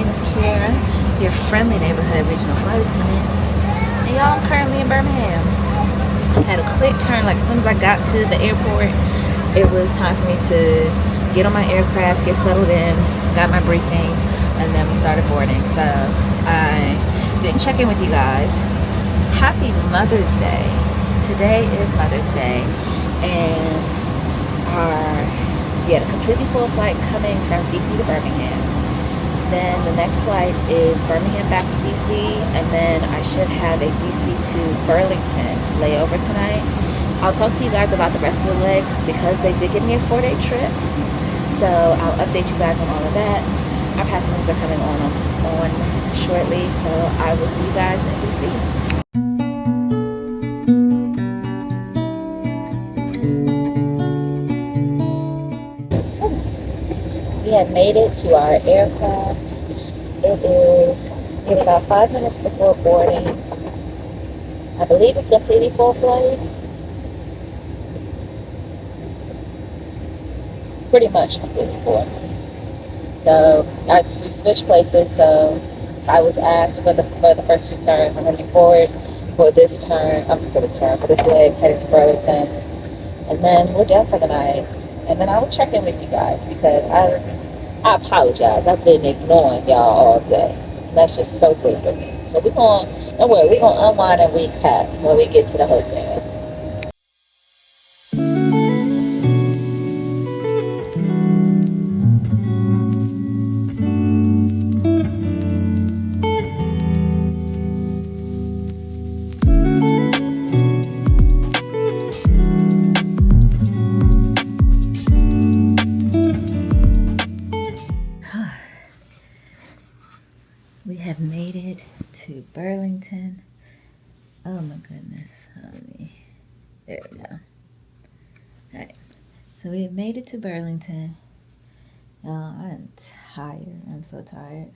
Miss Kira, your friendly neighborhood regional flight attendant. And y'all, I'm currently in Birmingham. I had a quick turn, like as soon as I got to the airport, it was time for me to get on my aircraft, get settled in, got my briefing, and then we started boarding. So I didn't check in with you guys. Happy Mother's Day. Today is Mother's Day, and we had a completely full flight coming from DC to Birmingham. Then the next flight is Birmingham back to DC, and then I should have a DC to Burlington layover tonight. I'll talk to you guys about the rest of the legs because they did give me a 4-day trip. So I'll update you guys on all of that. Our passengers are coming on shortly, so I will see you guys in DC. We have made it to our aircraft. It is about 5 minutes before boarding. I believe it's completely full flight. Pretty much completely full. So we switched places. So I was asked for the first 2 turns. I'm going to be forward for this turn. For this leg headed to Burlington, and then we're done for the night. And then I will check in with you guys because I apologize. I've been ignoring y'all all day. That's just so good for me. So don't worry, we're gonna unwind and recap when we get to the hotel. We have made it to Burlington. Oh my goodness, honey. There we go. Alright, so we have made it to Burlington. Y'all, I'm tired. I'm so tired.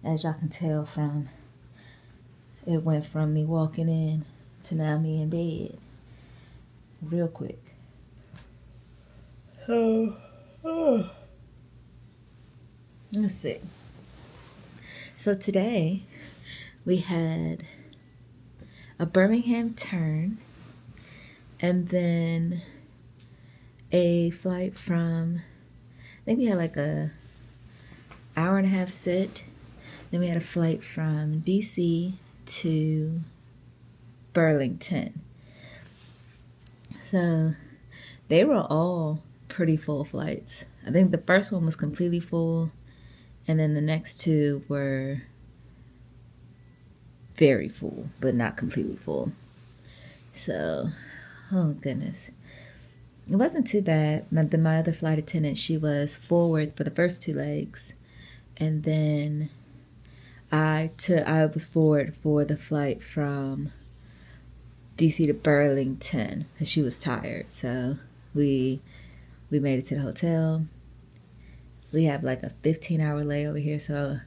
As y'all can tell it went from me walking in to now me in bed. Real quick. Let's see. So today we had a Birmingham turn and then a flight from, I think we had like a hour and a half sit. Then we had a flight from DC to Burlington. So they were all pretty full flights. I think the first one was completely full. And then the next 2 were very full, but not completely full. So, oh goodness. It wasn't too bad. My other flight attendant, she was forward for the first 2 legs. And then I was forward for the flight from DC to Burlington because she was tired. So we made it to the hotel. We have like a 15-hour layover here, so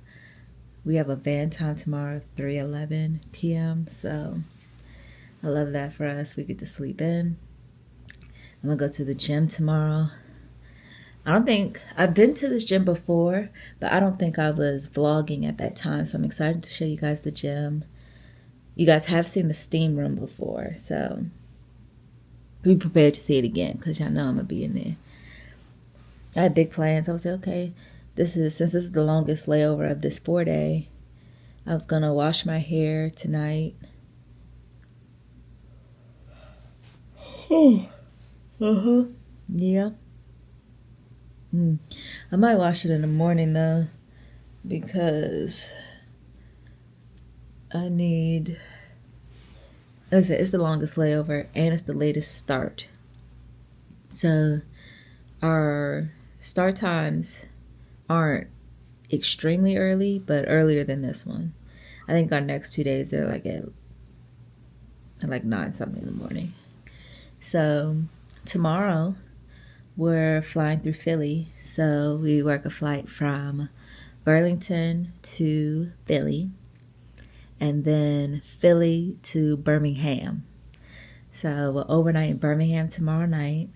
we have a van time tomorrow, 3:11 p.m. So I love that for us. We get to sleep in. I'm gonna go to the gym tomorrow. I don't think I've been to this gym before, but I don't think I was vlogging at that time. So I'm excited to show you guys the gym. You guys have seen the steam room before, so be prepared to see it again because y'all know I'm gonna be in there. I had big plans. I was like, okay, since this is the longest layover of this 4-day, I was gonna wash my hair tonight. Yeah. I might wash it in the morning though, because like I said, it's the longest layover and it's the latest start. So our start times aren't extremely early, but earlier than this one. I think our next 2 days they're like at like 9 something in the morning. So tomorrow we're flying through Philly. So we work a flight from Burlington to Philly and then Philly to Birmingham. So we'll overnight in Birmingham tomorrow night.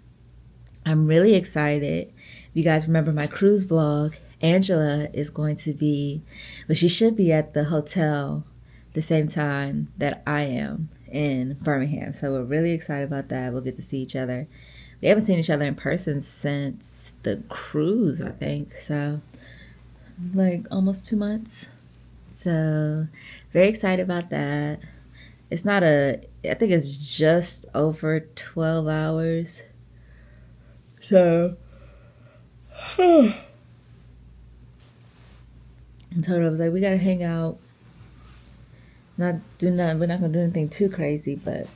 I'm really excited. If you guys remember my cruise vlog Angela is going to be, well, she should be at the hotel the same time that I am in Birmingham. So we're really excited about that. We'll get to see each other. We haven't seen each other in person since the cruise, I think. So like almost 2 months. So very excited about that. It's not I think it's just over 12 hours. So I told her, I was like, we gotta hang out. Not do nothing. We're not gonna do anything too crazy, but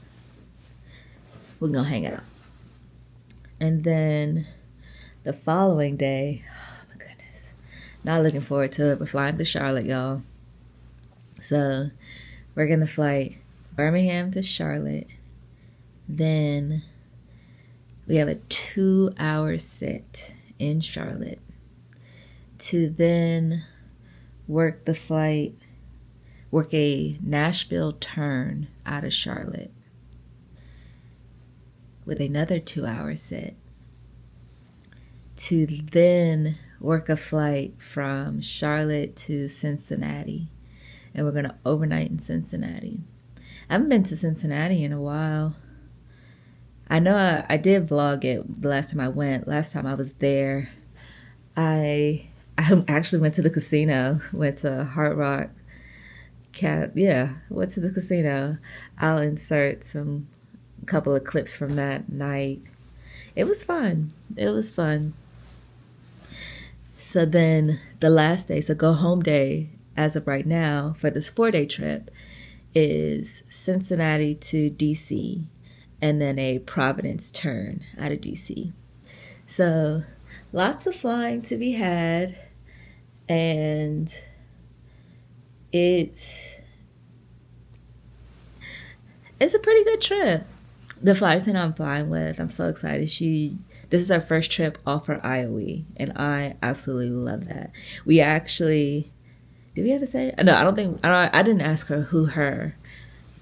we're gonna hang out. And then the following day, oh my goodness, not looking forward to it. We're flying to Charlotte, y'all. So we're gonna fly Birmingham to Charlotte. Then we have a 2-hour sit in Charlotte to then work a Nashville turn out of Charlotte with another 2-hour sit to then work a flight from Charlotte to Cincinnati. And we're going to overnight in Cincinnati. I haven't been to Cincinnati in a while. I know I did vlog it the last time I went. Last time I was there, I actually went to the casino, went to Hard Rock. Went to the casino. I'll insert a couple of clips from that night. It was fun. So then the last day, so go home day as of right now for this 4-day trip is Cincinnati to DC and then a Providence turn out of DC. So lots of flying to be had, and it's a pretty good trip. The flight attendant I'm flying with, I'm so excited. This is our first trip off her IOE, and I absolutely love that. We actually, did we have to say? No, I didn't ask her who her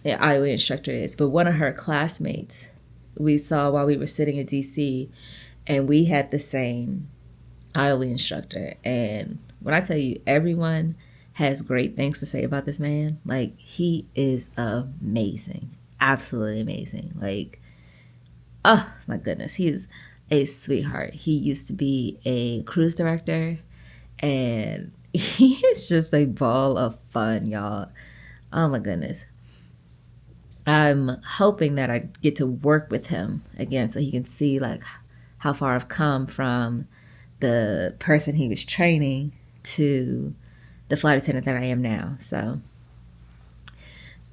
IOE instructor is, but one of her classmates we saw while we were sitting in DC, and we had the same IOE instructor. And when I tell you, everyone has great things to say about this man. Like, he is amazing. Absolutely amazing. Like, oh my goodness, he is a sweetheart. He used to be a cruise director, and he is just a ball of fun, y'all. Oh my goodness. I'm hoping that I get to work with him again so he can see like how far I've come from the person he was training to the flight attendant that I am now. So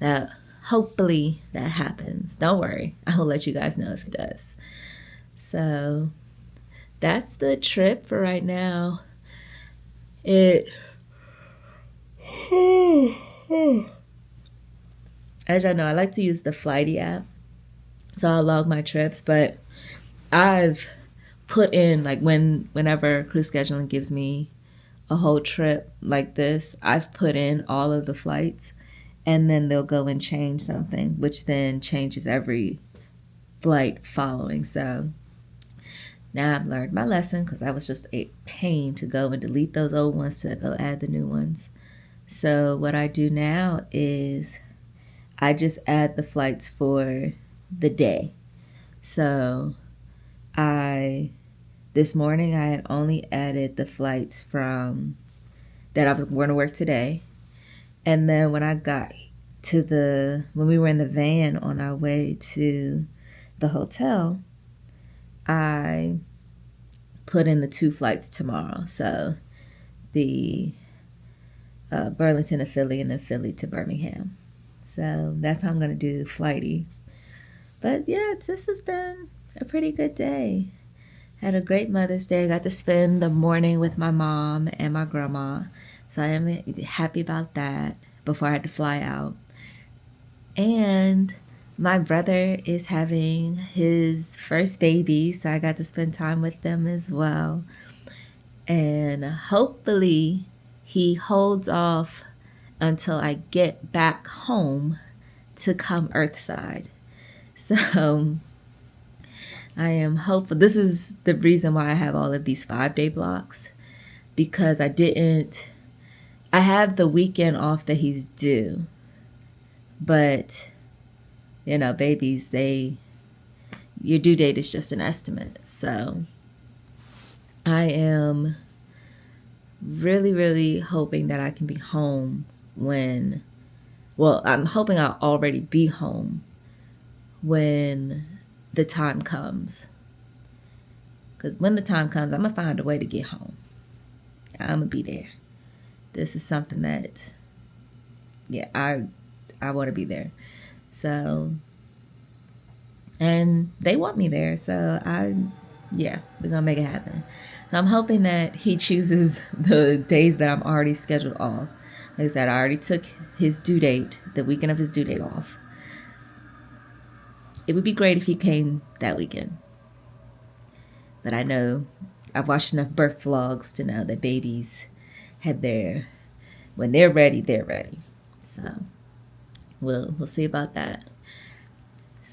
that hopefully that happens. Don't worry. I will let you guys know if it does. So that's the trip for right now. As y'all know, I like to use the Flighty app, so I'll log my trips, but I've put in, like, whenever cruise scheduling gives me a whole trip like this, I've put in all of the flights, and then they'll go and change something, which then changes every flight following. So now I've learned my lesson, because that was just a pain to go and delete those old ones to go add the new ones. So what I do now is I just add the flights for the day. So this morning I had only added the flights from that I was going to work today. And then when I got to when we were in the van on our way to the hotel, I put in the 2 flights tomorrow. So the Burlington to Philly and then Philly to Birmingham. So that's how I'm going to do Flighty. But yeah, this has been a pretty good day. Had a great Mother's Day. I got to spend the morning with my mom and my grandma. So I am happy about that before I had to fly out. And my brother is having his first baby, so I got to spend time with them as well. And hopefully he holds off until I get back home to come Earthside. So I am hopeful. This is the reason why I have all of these 5-day blocks. because I have the weekend off that he's due. But, babies, your due date is just an estimate. So I am really, really hoping that I can be home I'm hoping I'll already be home when the time comes. Because when the time comes, I'm going to find a way to get home. I'm going to be there. This is something that, I want to be there. So, and they want me there. So we're going to make it happen. So I'm hoping that he chooses the days that I'm already scheduled off. Like I said, I already took his due date, the weekend of his due date off. It would be great if he came that weekend. But I know I've watched enough birth vlogs to know that babies when they're ready, they're ready. So we'll see about that.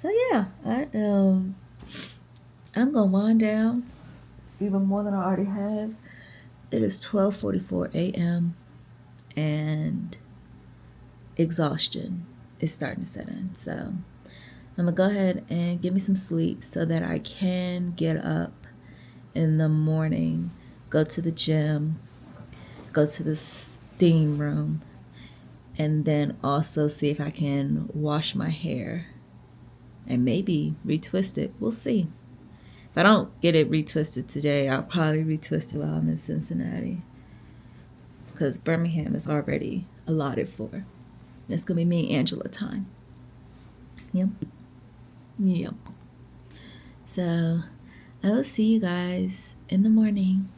So yeah, I'm gonna wind down even more than I already have. It is 12:44 a.m. and exhaustion is starting to set in. So I'm gonna go ahead and get me some sleep so that I can get up in the morning, go to the gym, go to the steam room, and then also see if I can wash my hair and maybe retwist it. We'll see. If I don't get it retwisted today, I'll probably retwist it while I'm in Cincinnati, because Birmingham is already allotted for. It's gonna be me and Angela time. Yep. So I will see you guys in the morning.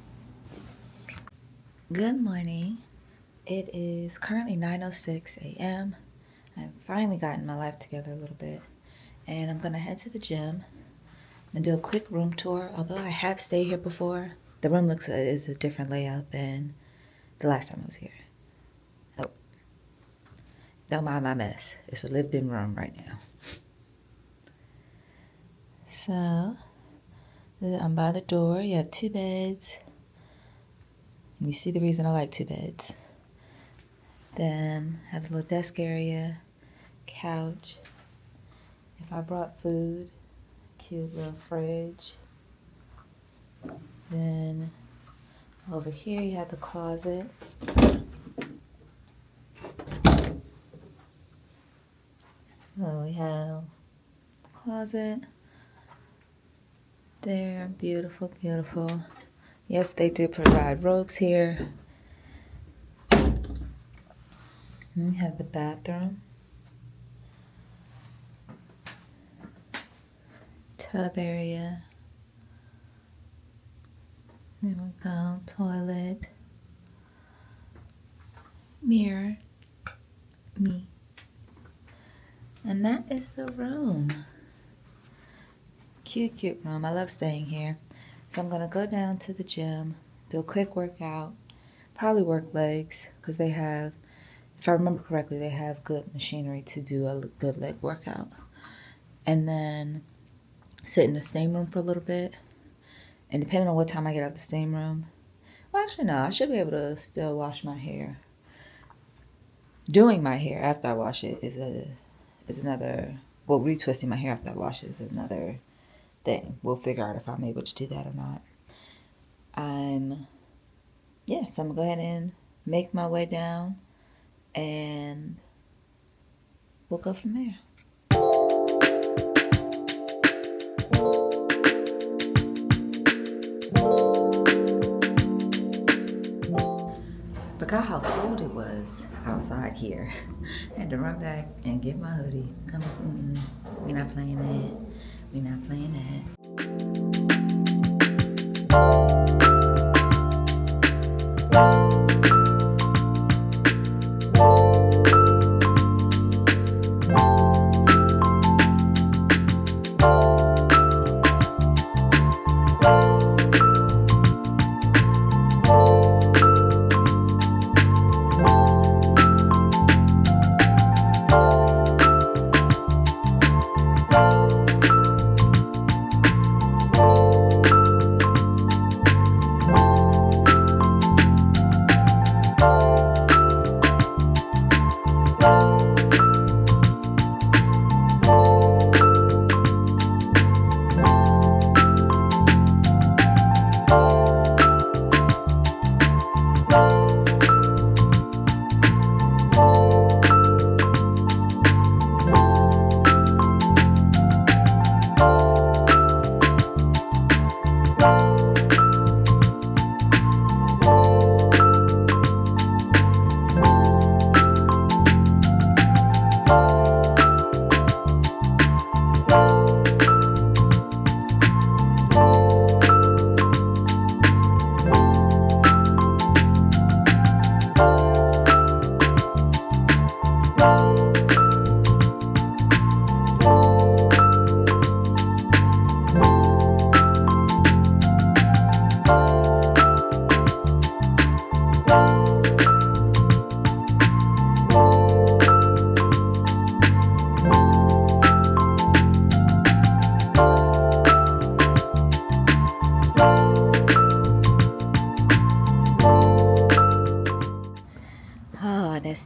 Good morning. It is currently 9:06 a.m. I've finally gotten my life together a little bit, and I'm gonna head to the gym and do a quick room tour. Although I have stayed here before, the room is a different layout than the last time I was here. Oh, don't mind my mess. It's a lived-in room right now. So I'm by the door. You have 2 beds. And you see the reason I like 2 beds. Then have a little desk area, couch. If I brought food, cute little fridge. Then over here you have the closet. So we have the closet. There, beautiful, beautiful. Yes, they do provide robes here. And we have the bathroom. Tub area. There we go, toilet. Mirror. Me. And that is the room. Cute, cute room. I love staying here. So I'm going to go down to the gym, do a quick workout, probably work legs, because they have, if I remember correctly, they have good machinery to do a good leg workout. And then sit in the steam room for a little bit. And depending on what time I get out of the steam room, well, actually, no, I should be able to still wash my hair. Doing my hair after I wash it is another, well, retwisting my hair after I wash it is another thing. We'll figure out if I'm able to do that or not. So I'm gonna go ahead and make my way down and we'll go from there. Forgot how cold it was outside here. I had to run back and get my hoodie. We're not playing that. We're not playing that.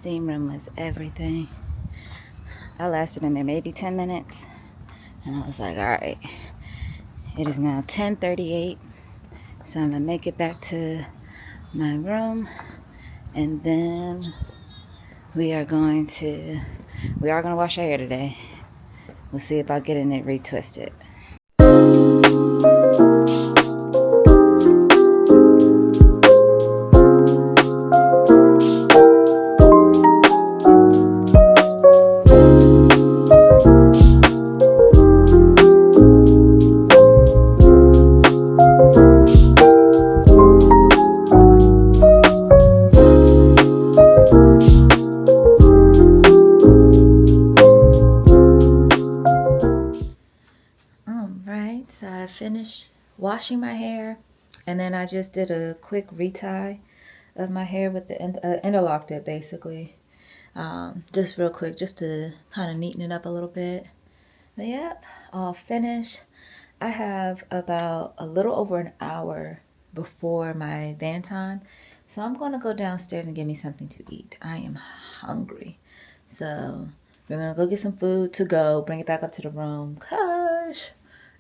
steam room was everything. I lasted in there maybe 10 minutes. And I was like, all right, it is now 10:38. So I'm going to make it back to my room. And then we are going to wash our hair today. We'll see about getting it retwisted. So I finished washing my hair, and then I just did a quick retie of my hair with the interlocked it basically, just real quick, just to kind of neaten it up a little bit. But yep, all finished. I have about a little over an hour before my van time, so I'm going to go downstairs and get me something to eat. I am hungry, so we're going to go get some food to go, bring it back up to the room. Gosh,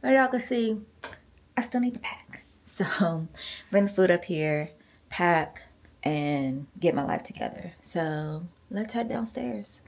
as y'all can see, I still need to pack. So bring the food up here, pack, and get my life together. So let's head downstairs.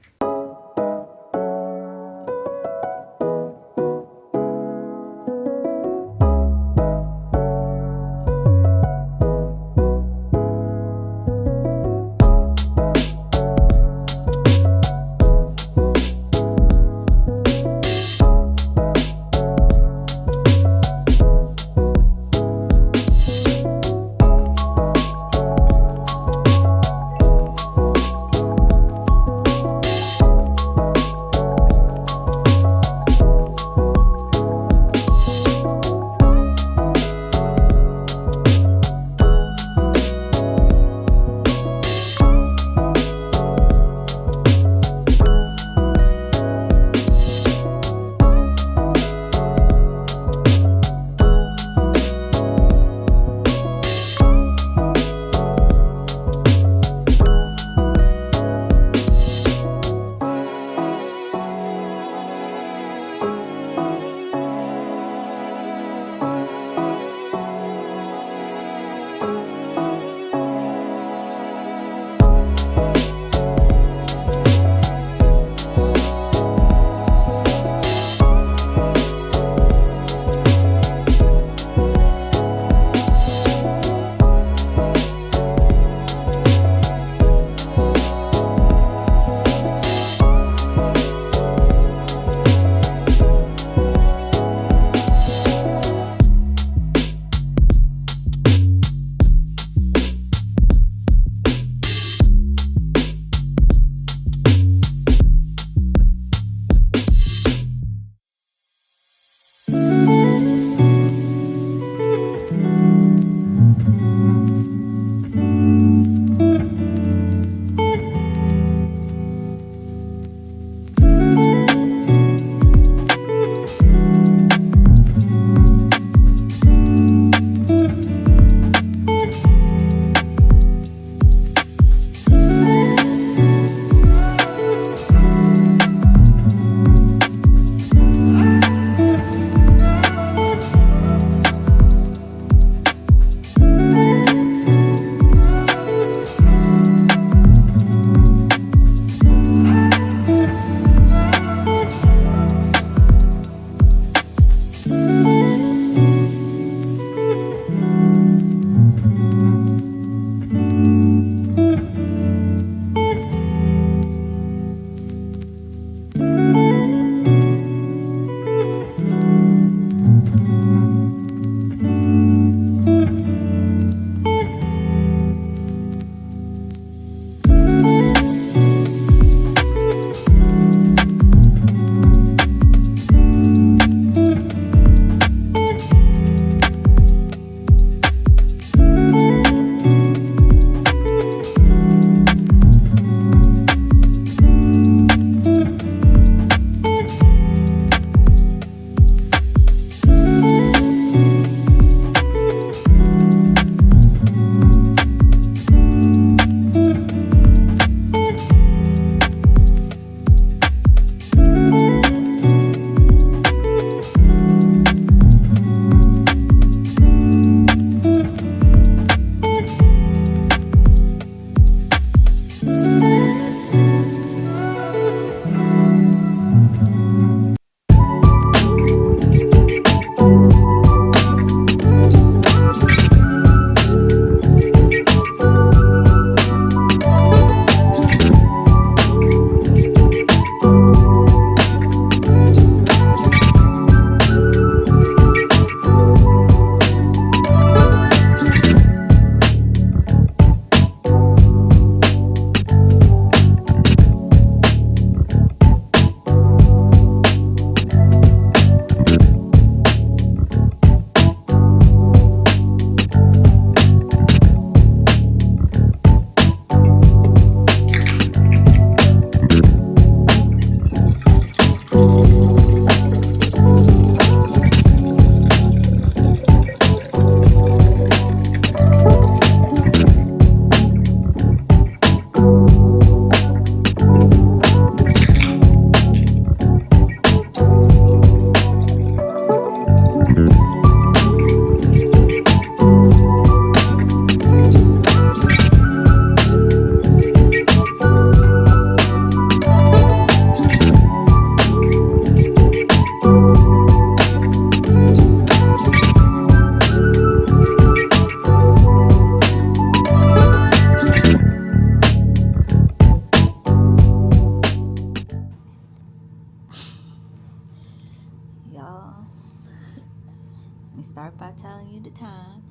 start by telling you the time.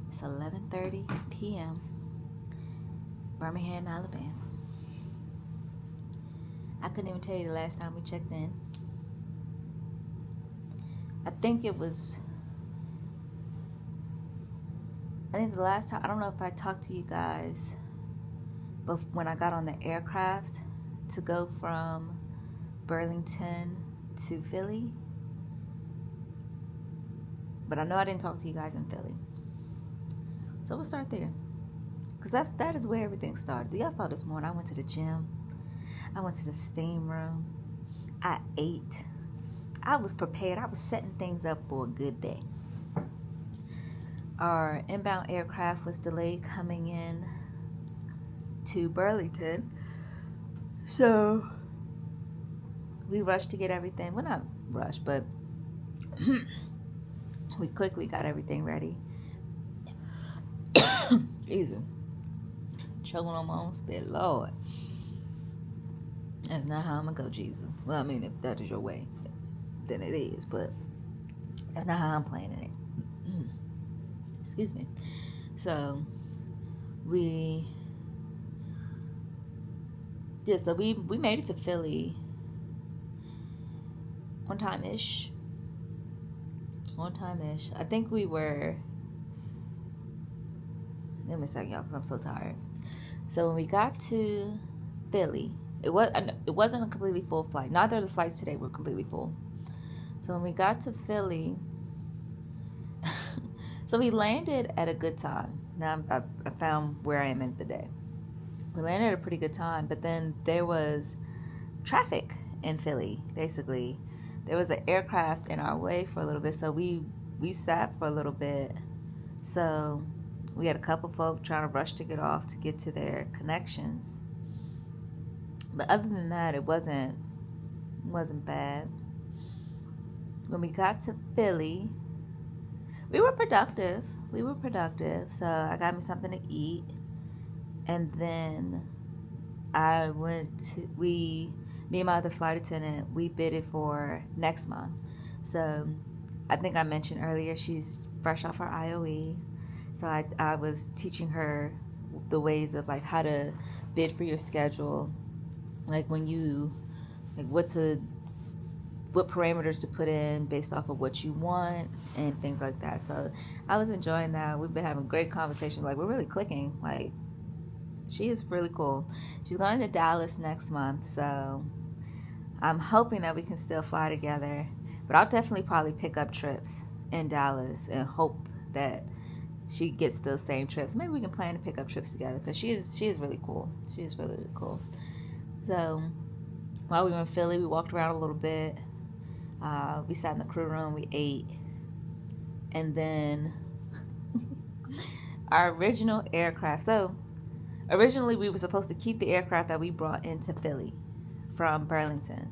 It's 11:30 p.m. Birmingham, Alabama. I couldn't even tell you the last time we checked in. I think the last time, I don't know if I talked to you guys, but when I got on the aircraft to go from Burlington to Philly. But I know I didn't talk to you guys in Philly. So we'll start there. Because that is where everything started. Y'all saw this morning, I went to the gym. I went to the steam room. I ate. I was prepared. I was setting things up for a good day. Our inbound aircraft was delayed coming in to Burlington. So we rushed to get everything. Well, not rushed, but we quickly got everything ready. Jesus. Choking on my own spit. Lord. That's not how I'm going to go, Jesus. Well, I mean, if that is your way, then it is. But that's not how I'm planning it. Excuse me. So, we made it to Philly on time-ish. I think we were... Give me a second, y'all, because I'm so tired. So when we got to Philly, it wasn't a completely full flight. Neither of the flights today were completely full. So when we got to Philly, so we landed at a good time. Now I found where I am in the day. We landed at a pretty good time, but then there was traffic in Philly, basically. There was an aircraft in our way for a little bit, so we sat for a little bit. So we had a couple folk trying to rush to get off to get to their connections. But other than that, it wasn't bad. When we got to Philly, we were productive. So I got me something to eat. And then me and my other flight attendant, we bidded for next month. So I think I mentioned earlier, she's fresh off her IOE. So I was teaching her the ways of like how to bid for your schedule. Like when you, like what parameters to put in based off of what you want and things like that. So I was enjoying that. We've been having great conversations. Like we're really clicking. Like she is really cool. She's going to Dallas next month. So I'm hoping that we can still fly together. But I'll definitely probably pick up trips in Dallas and hope that she gets those same trips. Maybe we can plan to pick up trips together because she is really cool. She is really, really cool. So while we were in Philly, we walked around a little bit. We sat in the crew room, we ate. And then our original aircraft. So originally we were supposed to keep the aircraft that we brought into Philly from Burlington.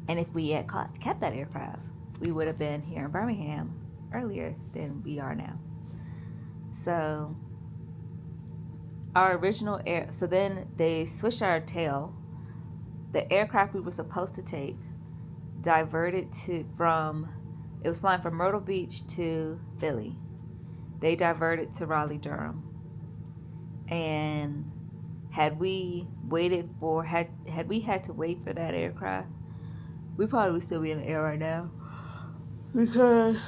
And if we had kept that aircraft, we would have been here in Birmingham earlier than we are now. So our original so then they switched our tail. The aircraft we were supposed to take diverted it was flying from Myrtle Beach to Philly. They diverted to Raleigh, Durham. And had we had to wait for that aircraft, we probably would still be in the air right now. Because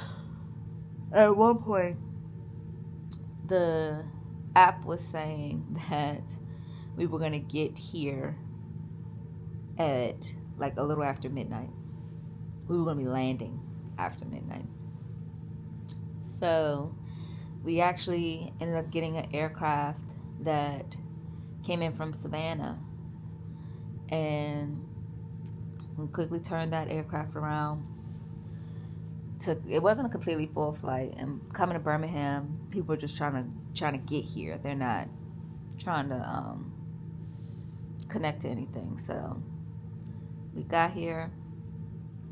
at one point, the app was saying that we were going to get here at like a little after midnight. We were going to be landing after midnight. So we actually ended up getting an aircraft that came in from Savannah. And we quickly turned that aircraft around. It wasn't a completely full flight. And coming to Birmingham, people are just trying to get here. They're not trying to connect to anything. So we got here.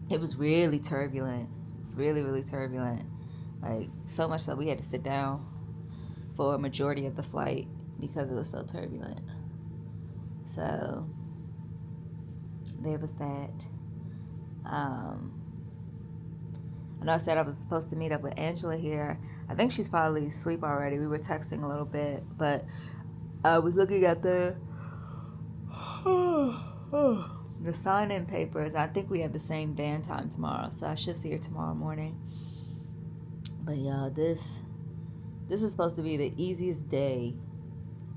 It was really turbulent. Really, really turbulent. Like, so much that we had to sit down for a majority of the flight because it was so turbulent. So there was that. I I know I said I was supposed to meet up with Angela here. I think she's probably asleep already. We were texting a little bit, but I was looking at the sign-in papers. I think we have the same van time tomorrow, so I should see her tomorrow morning. But y'all, this is supposed to be the easiest day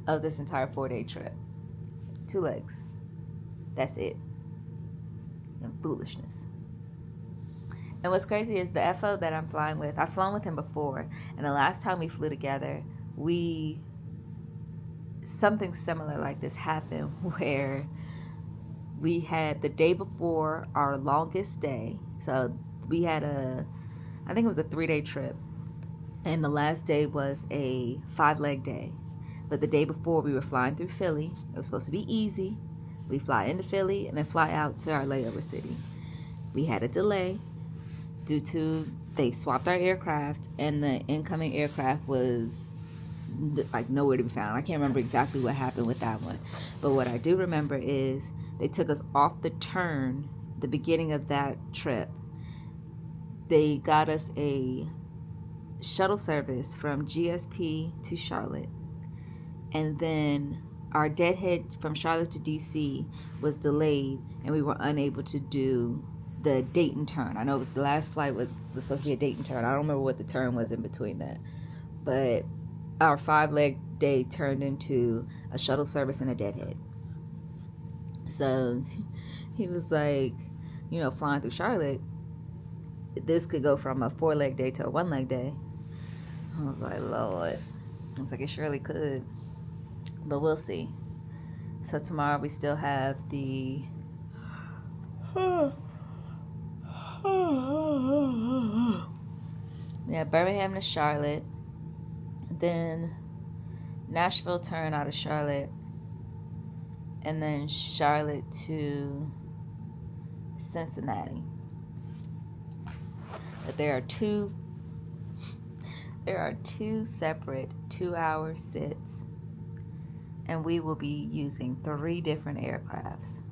of this entire 4-day trip. 2 legs. That's it. And foolishness. And what's crazy is the FO that I'm flying with, I've flown with him before, and the last time we flew together, something similar like this happened where we had the day before our longest day. So we had I think it was a 3-day trip, and the last day was a 5-leg day. But the day before, we were flying through Philly. It was supposed to be easy. We fly into Philly and then fly out to our layover city. We had a delay due to they swapped our aircraft, and the incoming aircraft was like nowhere to be found. I can't remember exactly what happened with that one, but what I do remember is they took us off the turn, the beginning of that trip. They got us a shuttle service from GSP to Charlotte, and then our deadhead from Charlotte to DC was delayed, and we were unable to do the Dayton turn. I know it was the last flight was supposed to be a Dayton turn. I don't remember what the turn was in between that, but our 5-leg day turned into a shuttle service and a deadhead. So he was like, flying through Charlotte, this could go from a 4-leg day to a 1-leg day. I was like, Lord. I was like, it surely could. But we'll see. So tomorrow we still have the Birmingham to Charlotte, then Nashville turn out of Charlotte, and then Charlotte to Cincinnati. But there are two separate 2-hour sits, and we will be using 3 different aircrafts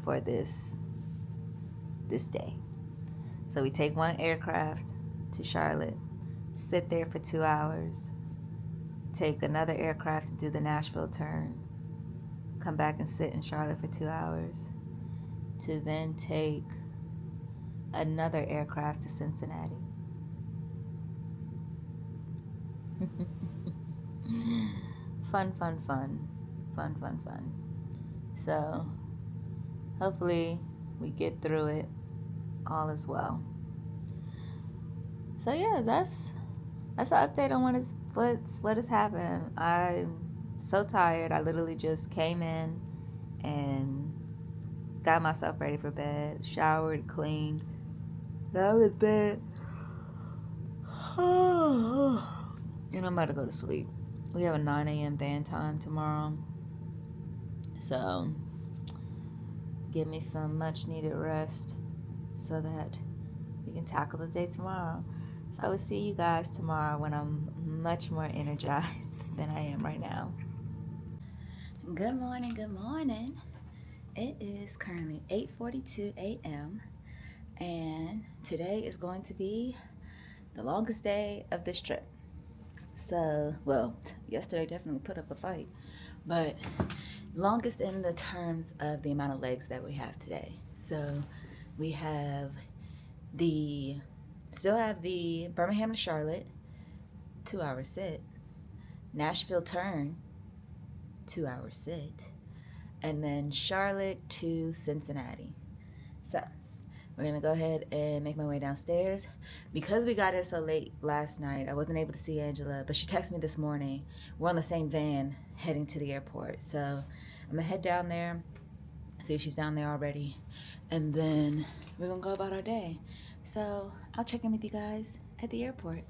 for this day. So we take one aircraft to Charlotte, sit there for 2 hours, take another aircraft to do the Nashville turn, come back and sit in Charlotte for 2 hours, to then take another aircraft to Cincinnati. Fun. So hopefully we get through it all as well. So yeah, that's an update on what has happened. I'm so tired. I literally just came in and got myself ready for bed, showered, cleaned. Now I'm in bed. And I'm about to go to sleep. We have a 9 a.m. van time tomorrow. So give me some much needed rest so that we can tackle the day tomorrow. So I will see you guys tomorrow when I'm much more energized than I am right now. Good morning. It is currently 8:42 a.m. and today is going to be the longest day of this trip. So, yesterday definitely put up a fight, but longest in the terms of the amount of legs that we have today. So we still have the Birmingham to Charlotte, 2-hour sit, Nashville turn, 2-hour sit, and then Charlotte to Cincinnati. So we're gonna go ahead and make my way downstairs. Because we got in so late last night, I wasn't able to see Angela, but she texted me this morning. We're on the same van heading to the airport. So I'm gonna head down there, see if she's down there already, and then we're gonna go about our day. So I'll check in with you guys at the airport.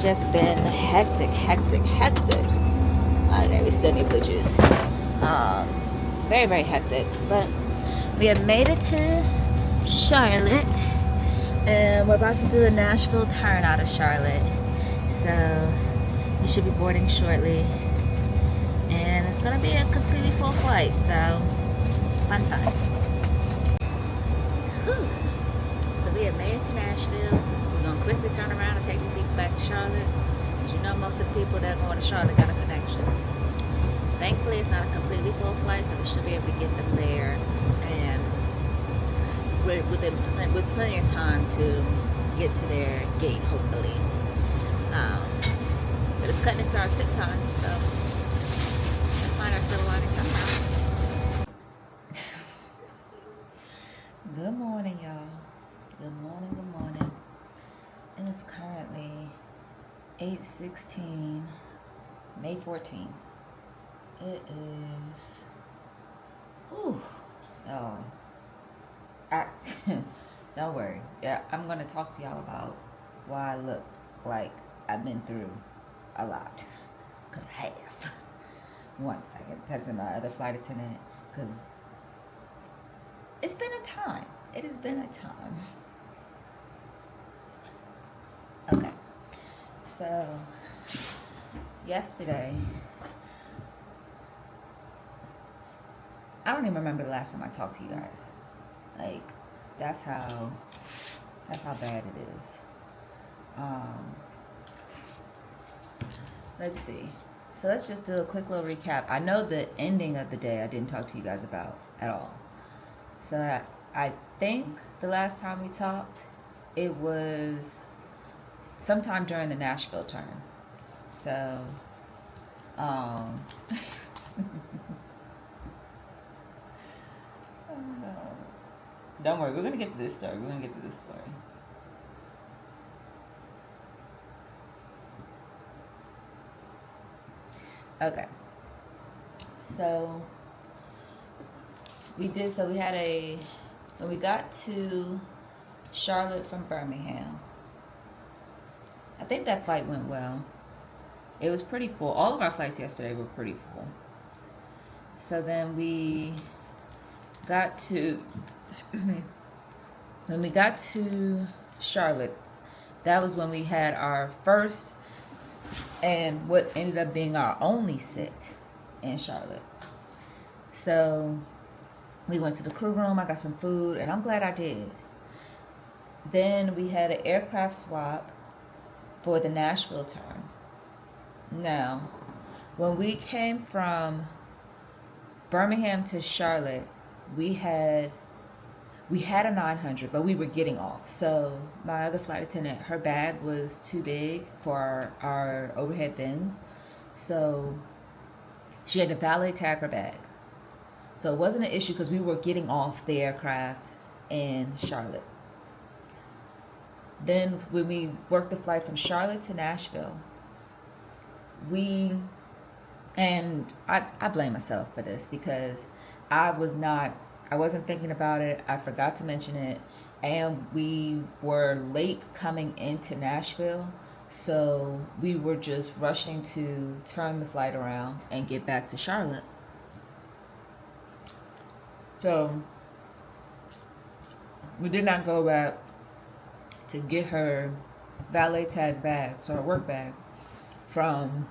It's just been hectic. We still need blue juice. Very, very hectic. But we have made it to Charlotte, and we're about to do a Nashville turn out of Charlotte. So we should be boarding shortly, and it's gonna be a completely full flight. So fun. Whew. So we have made it to Nashville. We're gonna quickly turn around and take these people back to Charlotte. As you know, most of the people that go to Charlotte got a connection. Thankfully, it's not a completely full flight, so we should be able to get them there, and with plenty of time to get to their gate, hopefully. But it's cutting into our sit time, so let's find our silver lining somehow. Good morning, y'all. Good morning. And it's currently 8:16, May 14th. It is. Whew. Oh. Don't worry. Yeah, I'm gonna talk to y'all about why I look like I've been through a lot, cause I have. 1 second, texting my other flight attendant, cause it's been a time. It has been a time. Okay. So yesterday, I don't even remember the last time I talked to you guys. Like, that's how bad it is. Let's see. So let's just do a quick little recap. I know the ending of the day I didn't talk to you guys about at all. So I think the last time we talked, it was sometime during the Nashville turn. So, oh no. Don't worry, we're gonna get to this story. Okay. So when we got to Charlotte from Birmingham, I think that flight went well. It was pretty full. All of our flights yesterday were pretty full. So then we got to, when we got to Charlotte, that was when we had our first and what ended up being our only sit in Charlotte. So we went to the crew room, I got some food, and I'm glad I did. Then we had an aircraft swap for the Nashville turn. Now, when we came from Birmingham to Charlotte, we had a 900, but we were getting off. So my other flight attendant, her bag was too big for our overhead bins. So she had to valet tag her bag. So it wasn't an issue because we were getting off the aircraft in Charlotte. Then when we worked the flight from Charlotte to Nashville, I blame myself for this because I wasn't thinking about it. I forgot to mention it. And we were late coming into Nashville. So we were just rushing to turn the flight around and get back to Charlotte. So we did not go back to get her valet tag bag, so her work bag, from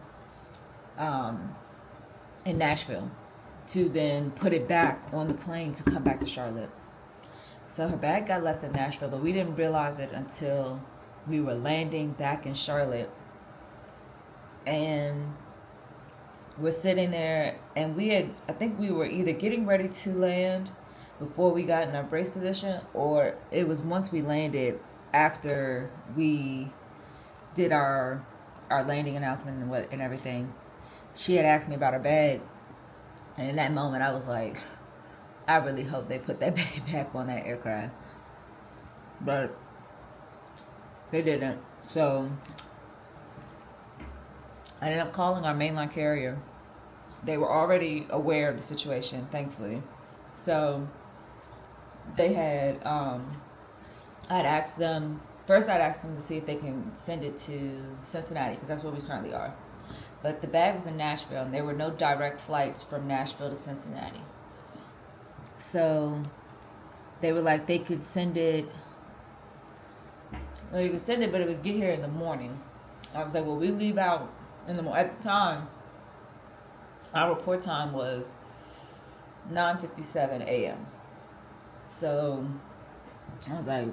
in Nashville, to then put it back on the plane to come back to Charlotte. So her bag got left in Nashville, but we didn't realize it until we were landing back in Charlotte. And we're sitting there, and I think we were either getting ready to land before we got in our brace position, or it was once we landed after we did our landing announcement and everything. She had asked me about her bag, and in that moment I was like, I really hope they put that bag back on that aircraft. But they didn't. So I ended up calling our mainline carrier. They were already aware of the situation, thankfully. So they had, I'd asked them first I'd asked them to see if they can send it to Cincinnati, because that's where we currently are. But the bag was in Nashville, and there were no direct flights from Nashville to Cincinnati. So they were like, they could send it. Well, you could send it, but it would get here in the morning. I was like, well, we leave out in the morning. At the time, our report time was 9:57 a.m. So I was like,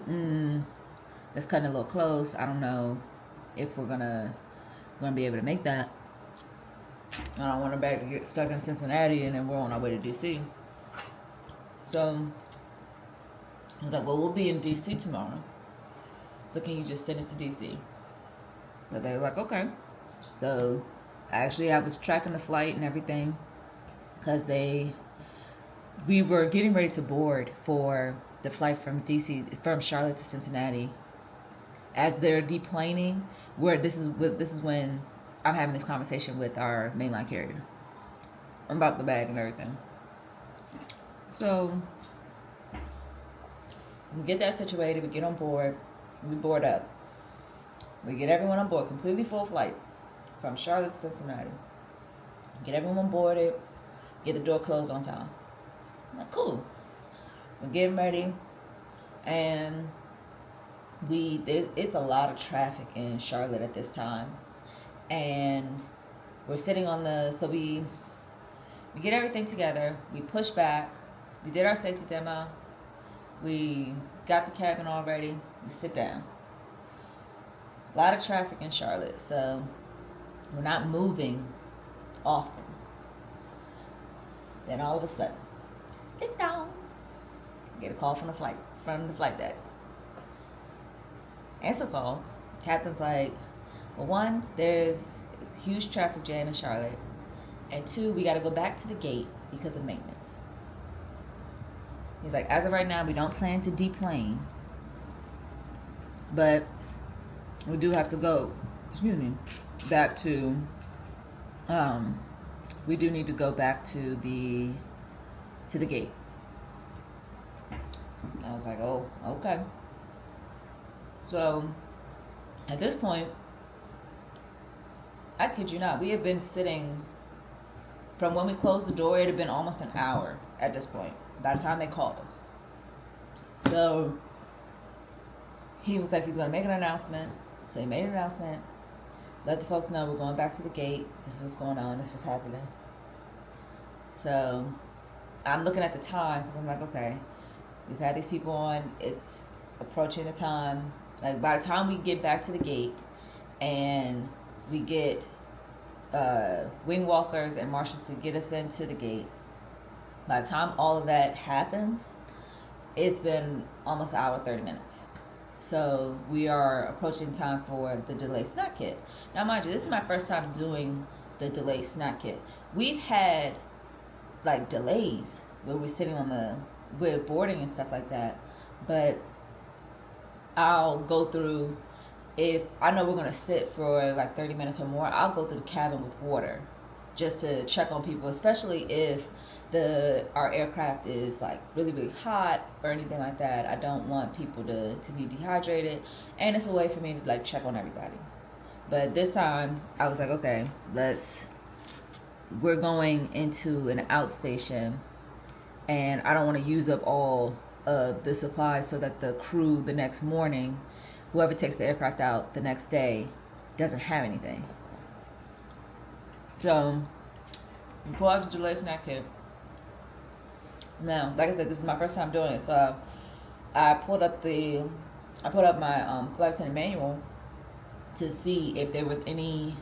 that's cutting a little close. I don't know if we're gonna be able to make that. I don't want our bag to get stuck in Cincinnati and then we're on our way to DC. So I was like, well, we'll be in DC tomorrow. So can you just send it to DC? So they were like, okay. So actually I was tracking the flight and everything, because we were getting ready to board for the flight from Charlotte to Cincinnati. As they're deplaning, this is when I'm having this conversation with our mainline carrier about the bag and everything. So we get that situated, we get on board, we board up. We get everyone on board, completely full flight from Charlotte to Cincinnati. Get everyone boarded, get the door closed on time. I'm like, cool. We're getting ready, and it's a lot of traffic in Charlotte at this time. And we're sitting on so we get everything together, we push back, we did our safety demo, we got the cabin all ready, we sit down. A lot of traffic in Charlotte, so we're not moving often. Then all of a sudden, ding dong, get a call from the flight deck. Answer call. Captain's like, well, one, there's a huge traffic jam in Charlotte, and two, we got to go back to the gate because of maintenance. He's like, as of right now, we don't plan to deplane, but we do have to go, back to, we do need to go back to the gate. I was like, oh, okay. So at this point, I kid you not, we had been sitting from when we closed the door. It had been almost an hour at this point by the time they called us. So he was like, he's going to make an announcement. So he made an announcement, let the folks know we're going back to the gate. This is what's going on. This is happening. So I'm looking at the time, because I'm like, okay, we've had these people on. It's approaching the time. Like, by the time we get back to the gate and we get wing walkers and marshals to get us into the gate, by the time all of that happens, it's been almost an hour, 30 minutes. So we are approaching time for the delayed snack kit. Now, mind you, this is my first time doing the delayed snack kit. We've had like delays where we're sitting we're boarding and stuff like that, but I'll go through, if I know we're going to sit for like 30 minutes or more, I'll go through the cabin with water just to check on people, especially if our aircraft is like really, really hot or anything like that. I don't want people to be dehydrated, and it's a way for me to like check on everybody. But this time I was like, okay, we're going into an outstation, and I don't want to use up all of the supplies so that the crew the next morning, whoever takes the aircraft out the next day, doesn't have anything. So we pull out the delayed snack kit. Now, like I said, this is my first time doing it, so I pulled up my flight attendant manual to see if there was anything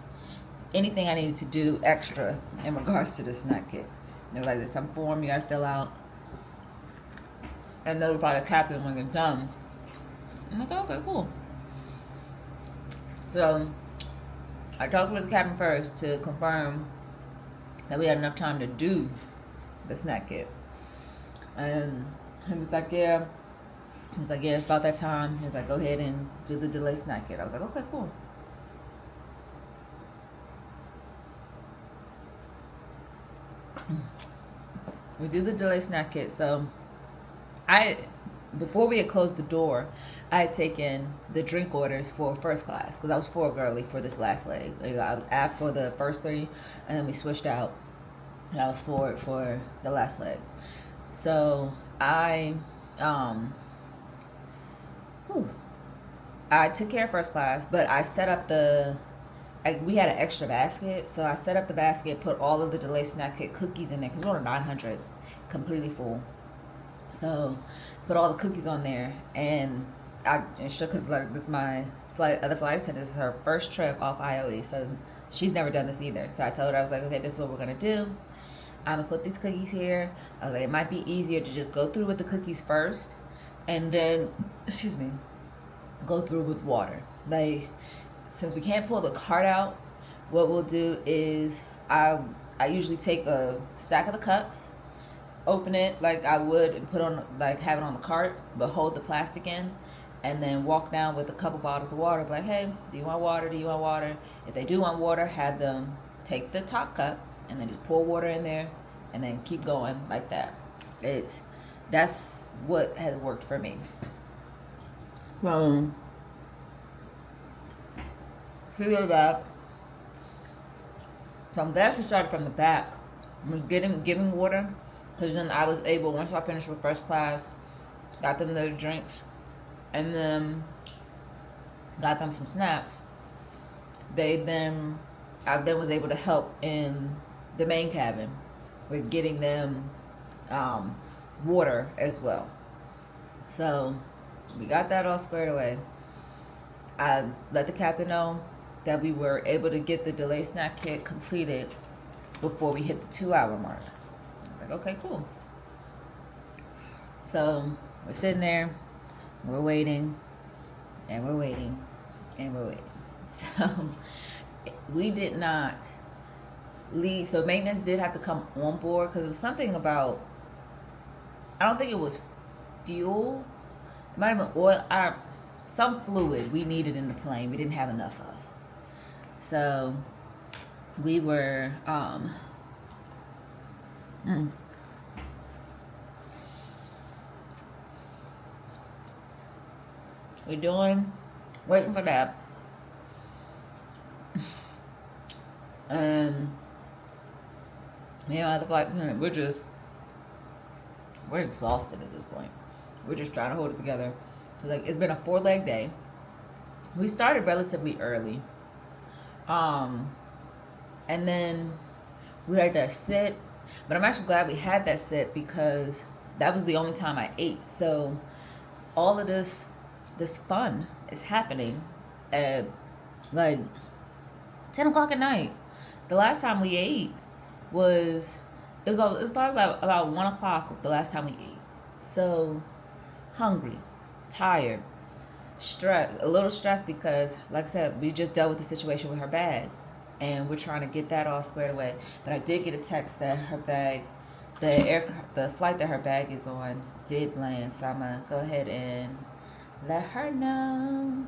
I needed to do extra in regards to the snack kit. They were like, there's some form you gotta fill out and notify the captain when it's done. I'm like, okay, cool. So I talked with the captain first to confirm that we had enough time to do the snack kit. And he was like, yeah. He's like, yeah, it's about that time. He's like, go ahead and do the delayed snack kit. I was like, okay, cool. We do the delayed snack kit. So before we had closed the door, I had taken the drink orders for first class because I was forward early for this last leg. I was aft for the first three, and then we switched out, and I was forward for the last leg. So I took care of first class, but I set up we had an extra basket, so I set up the basket, put all of the delayed snack kit cookies in there because we're on 900, completely full. So put all the cookies on there, and I instructed, because like, this is my other flight attendant. This is her first trip off IOE, so she's never done this either. So I told her, I was like, okay, this is what we're gonna do. I'm gonna put these cookies here. I was like, it might be easier to just go through with the cookies first, and then, go through with water. Like, since we can't pull the cart out, what we'll do is I usually take a stack of the cups, open it like I would and put on, like, have it on the cart, but hold the plastic in, and then walk down with a couple bottles of water. Like, hey, do you want water? Do you want water? If they do want water, have them take the top cup and then just pour water in there, and then keep going like that. That's what has worked for me. Feel that. So I'm glad we started from the back. Giving water, because then I was able, once I finished with first class, got them their drinks, and then got them some snacks. I then was able to help in the main cabin with getting them water as well. So we got that all squared away. I let the captain know that we were able to get the delayed snack kit completed before we hit the 2-hour mark. I was like, okay, cool. So we're sitting there, we're waiting, and we're waiting, and we're waiting. So we did not leave. So maintenance did have to come on board because it was something about, I don't think it was fuel. It might have been oil, some fluid we needed in the plane we didn't have enough of. So we were waiting for that. And me and the flight attendant, we're exhausted at this point. We're just trying to hold it together. So, like, it's been a 4-leg day. We started relatively early. And then we had that sit. But I'm actually glad we had that sit because that was the only time I ate. So all of this fun is happening at like 10 o'clock at night. The last time we ate was probably about 1 o'clock the last time we ate. So hungry, tired, stressed, a little stressed because, like I said, we just dealt with the situation with her bag, and we're trying to get that all squared away. But I did get a text that her bag, the flight that her bag is on, did land. So I'm gonna go ahead and let her know.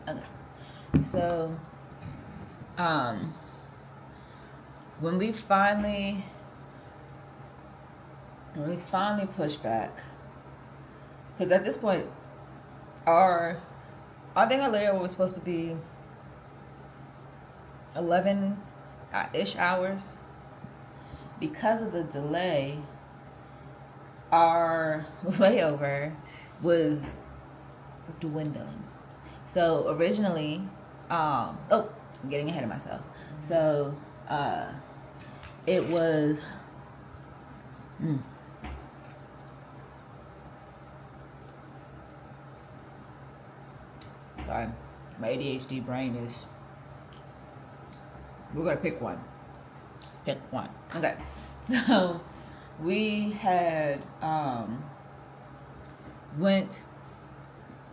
Okay. So, when we finally pushed back, because at this point, I think our layover was supposed to be 11-ish hours. Because of the delay, our layover was dwindling. So originally, I'm getting ahead of myself. So it was sorry, my ADHD brain is, we're gonna pick one. Okay. So we had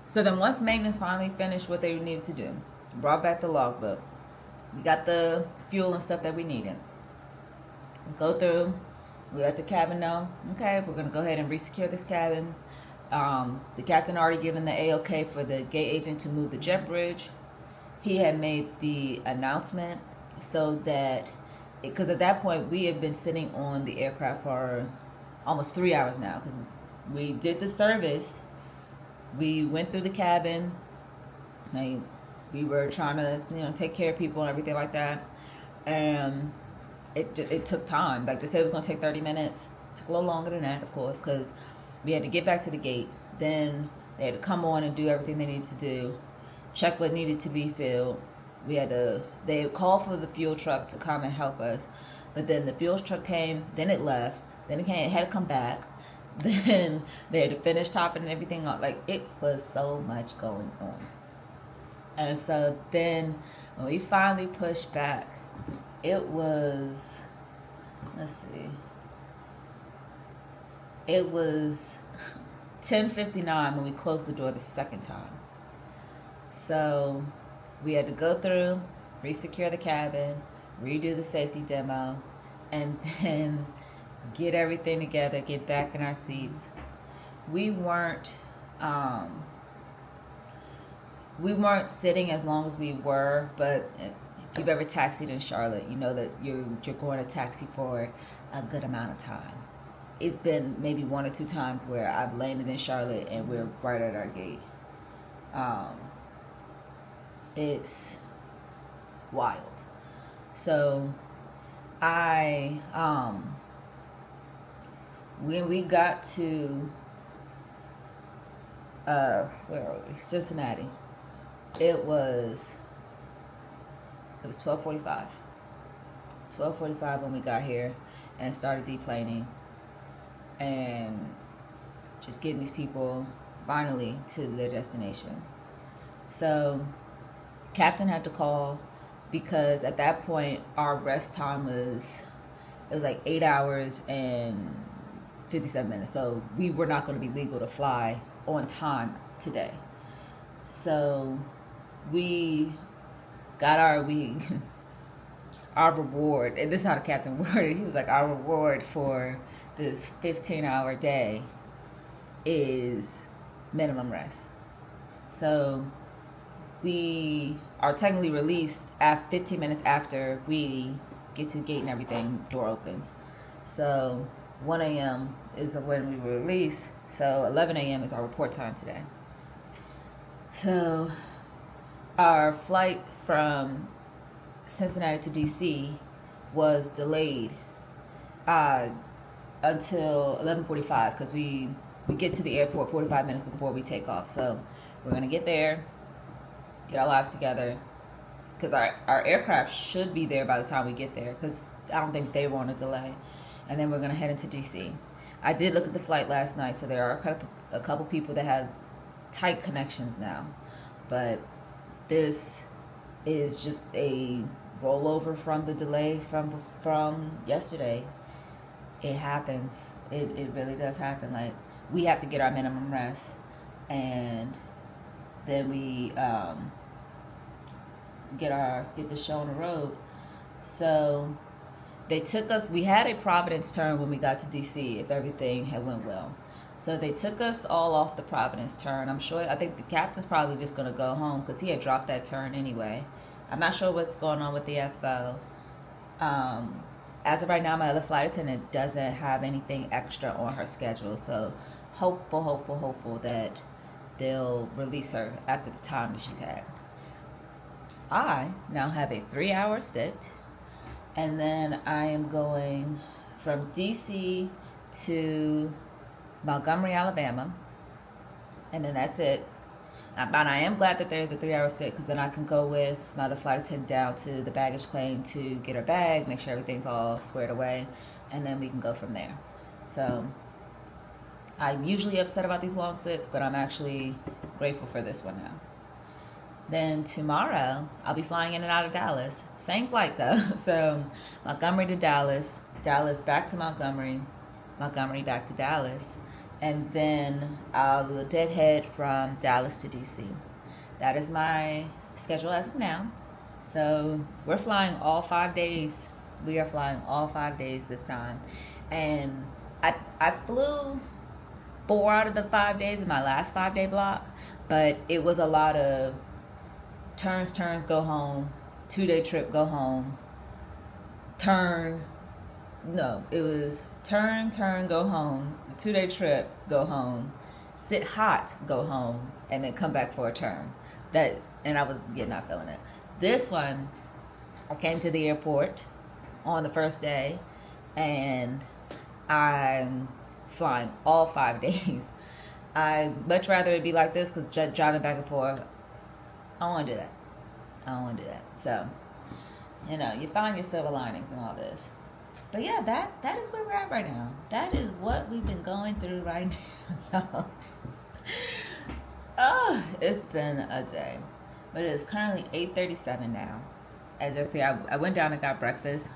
so then once maintenance finally finished what they needed to do, brought back the logbook, we got the fuel and stuff that we needed. We go through, we let the cabin know, okay, we're gonna go ahead and resecure this cabin. The captain already given the A-OK for the gate agent to move the jet bridge. He had made the announcement so that, because at that point we had been sitting on the aircraft for almost 3 hours now, because we did the service, we went through the cabin, we were trying to take care of people and everything like that, and it took time. Like they said, it was going to take 30 minutes. It took a little longer than that, of course, because we had to get back to the gate. Then they had to come on and do everything they needed to do, check what needed to be filled. They called for the fuel truck to come and help us, but then the fuel truck came, then it left, then it had to come back, then they had to finish topping everything up. Like, it was so much going on. And so then when we finally pushed back, it was, it was 10:59 when we closed the door the second time. So we had to go through, re-secure the cabin, redo the safety demo, and then get everything together, get back in our seats. We weren't sitting as long as we were, but if you've ever taxied in Charlotte, you know that you're going to taxi for a good amount of time. It's been maybe 1 or 2 times where I've landed in Charlotte and we're right at our gate. It's wild. So when we got to where are we? Cincinnati. It was 12:45. 12:45 when we got here and started deplaning and just getting these people finally to their destination. So captain had to call because at that point our rest time was like 8 hours and 57 minutes. So we were not going to be legal to fly on time today. So we got our reward, and this is how the captain worded it. He was like, our reward for this 15-hour day is minimum rest. So we are technically released at 15 minutes after we get to the gate and everything, door opens. So 1 a.m. is when we were released. So 11 a.m. is our report time today. So our flight from Cincinnati to DC was delayed until 11:45 because we get to the airport 45 minutes before we take off. So we're going to get there, get our lives together, because our aircraft should be there by the time we get there, because I don't think they were on a delay. And then we're going to head into DC. I did look at the flight last night, so there are a couple people that have tight connections now. But this is just a rollover from the delay from yesterday. It happens. It really does happen. Like, we have to get our minimum rest, and then we get the show on the road. So they took us. We had a Providence turn when we got to DC if everything had went well. So they took us all off the Providence turn. I think the captain's probably just going to go home because he had dropped that turn anyway. I'm not sure what's going on with the FO. As of right now, my other flight attendant doesn't have anything extra on her schedule. So hopeful that they'll release her after the time that she's had. I now have a 3-hour sit, and then I am going from DC to Montgomery, Alabama, and then that's it. But I am glad that there's a 3-hour sit, because then I can go with my other flight attendant down to the baggage claim to get her bag, make sure everything's all squared away, and then we can go from there. So I'm usually upset about these long sits, but I'm actually grateful for this one now. Then tomorrow, I'll be flying in and out of Dallas. Same flight, though. So Montgomery to Dallas, Dallas back to Montgomery, Montgomery back to Dallas, and then I'll deadhead from Dallas to DC. That is my schedule as of now. So we're flying all 5 days. We are flying all 5 days this time. And I flew 4 out of the 5 days of my last 5-day block, but it was a lot of turns, go home, 2-day trip, go home, it was turn, go home, 2-day trip, go home, sit hot, go home, and then come back for a turn. And I was not feeling it. This one, I came to the airport on the first day, and I'm flying all 5 days. I'd much rather it be like this, because driving back and forth, I don't want to do that. So, you find your silver linings in all this. But yeah, that is where we're at right now. That is what we've been going through right now. Oh, it's been a day. But it is currently 8:37 now. As I say, I went down and got breakfast.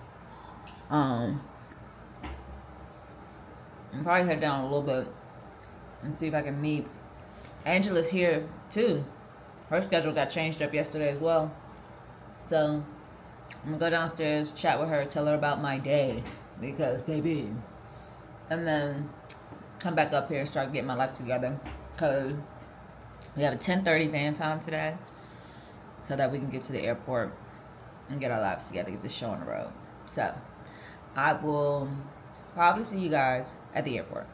I'll probably head down a little bit and see if I can meet. Angela's here too. Her schedule got changed up yesterday as well. So I'm gonna go downstairs, chat with her, tell her about my day, because baby, and then come back up here and start getting my life together, because we have a 10:30 van time today, so that we can get to the airport and get our lives together, get this show on the road. So I will probably see you guys at the airport.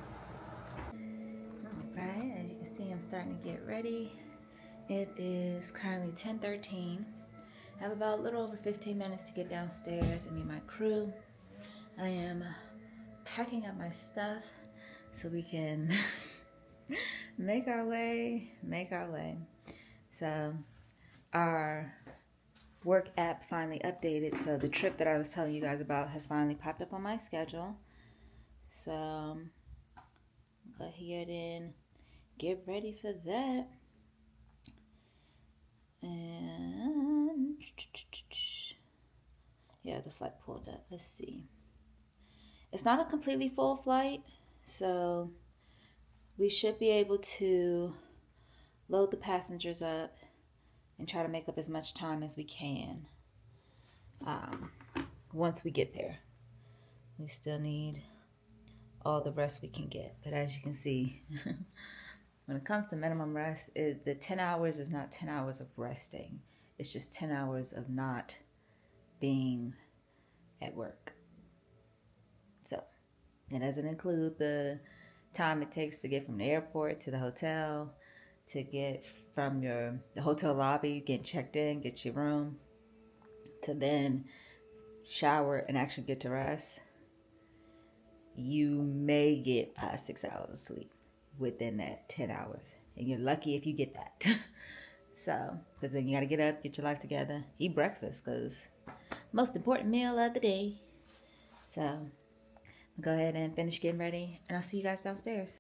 Alright, as you can see, I'm starting to get ready. It is currently 10:13. I have about a little over 15 minutes to get downstairs and meet my crew. I am packing up my stuff so we can make our way. So our work app finally updated, so the trip that I was telling you guys about has finally popped up on my schedule. So go ahead and get ready for that. And yeah, the flight pulled up. Let's see. It's not a completely full flight, so we should be able to load the passengers up and try to make up as much time as we can. Once we get there, we still need all the rest we can get. But as you can see, when it comes to minimum rest, the 10 hours is not 10 hours of resting. It's just 10 hours of not being at work. So it doesn't include the time it takes to get from the airport to the hotel, to get from the hotel lobby, get checked in, get your room, to then shower and actually get to rest. You may get 5-6 hours of sleep within that 10 hours. And you're lucky if you get that. So, because then you got to get up, get your life together, eat breakfast, because most important meal of the day. So, go ahead and finish getting ready, and I'll see you guys downstairs.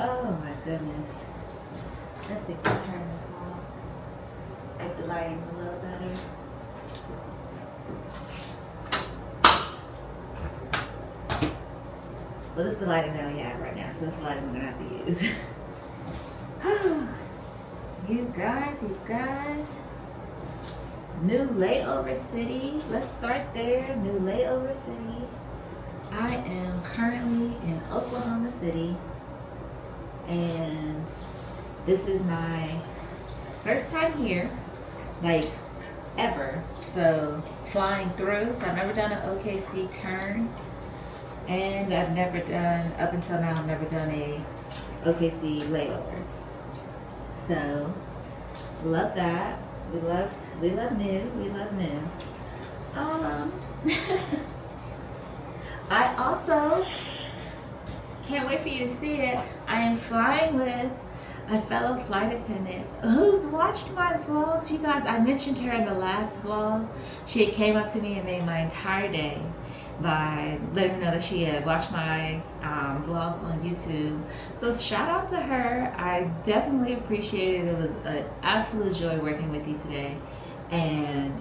Oh my goodness. Let's see if we turn this off. If the lighting's a little better. Well, this is the lighting that we have right now, so this is the lighting we're gonna have to use. You guys. New Layover City. Let's start there. New Layover City. I am currently in Oklahoma City, and this is my first time here, like ever. So flying through. So I've never done an OKC turn, and I've never done, up until now, I've never done a OKC layover. So love that. We love new. I also can't wait for you to see it. I am flying with a fellow flight attendant who's watched my vlogs. You guys, I mentioned her in the last vlog. She came up to me and made my entire day by letting me know that she had watched my vlogs on YouTube. So shout out to her. I definitely appreciate it. It was an absolute joy working with you today, and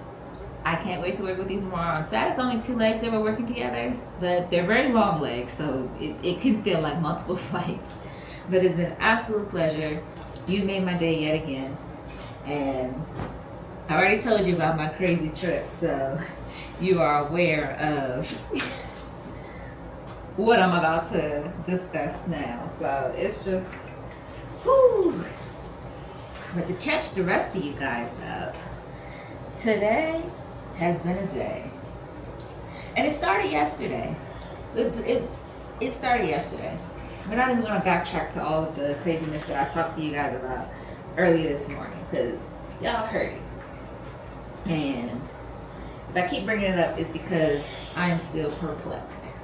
I can't wait to work with you tomorrow. I'm sad it's only 2 legs that we're working together, but they're very long legs, so it can feel like multiple flights. But it's been an absolute pleasure. You made my day yet again, and I already told you about my crazy trip, so you are aware of what I'm about to discuss now. So it's just, whew. But to catch the rest of you guys up, today has been a day. And it started yesterday. It started yesterday. We're not even going to backtrack to all of the craziness that I talked to you guys about earlier this morning, because y'all heard it. And if I keep bringing it up, it's because I'm still perplexed.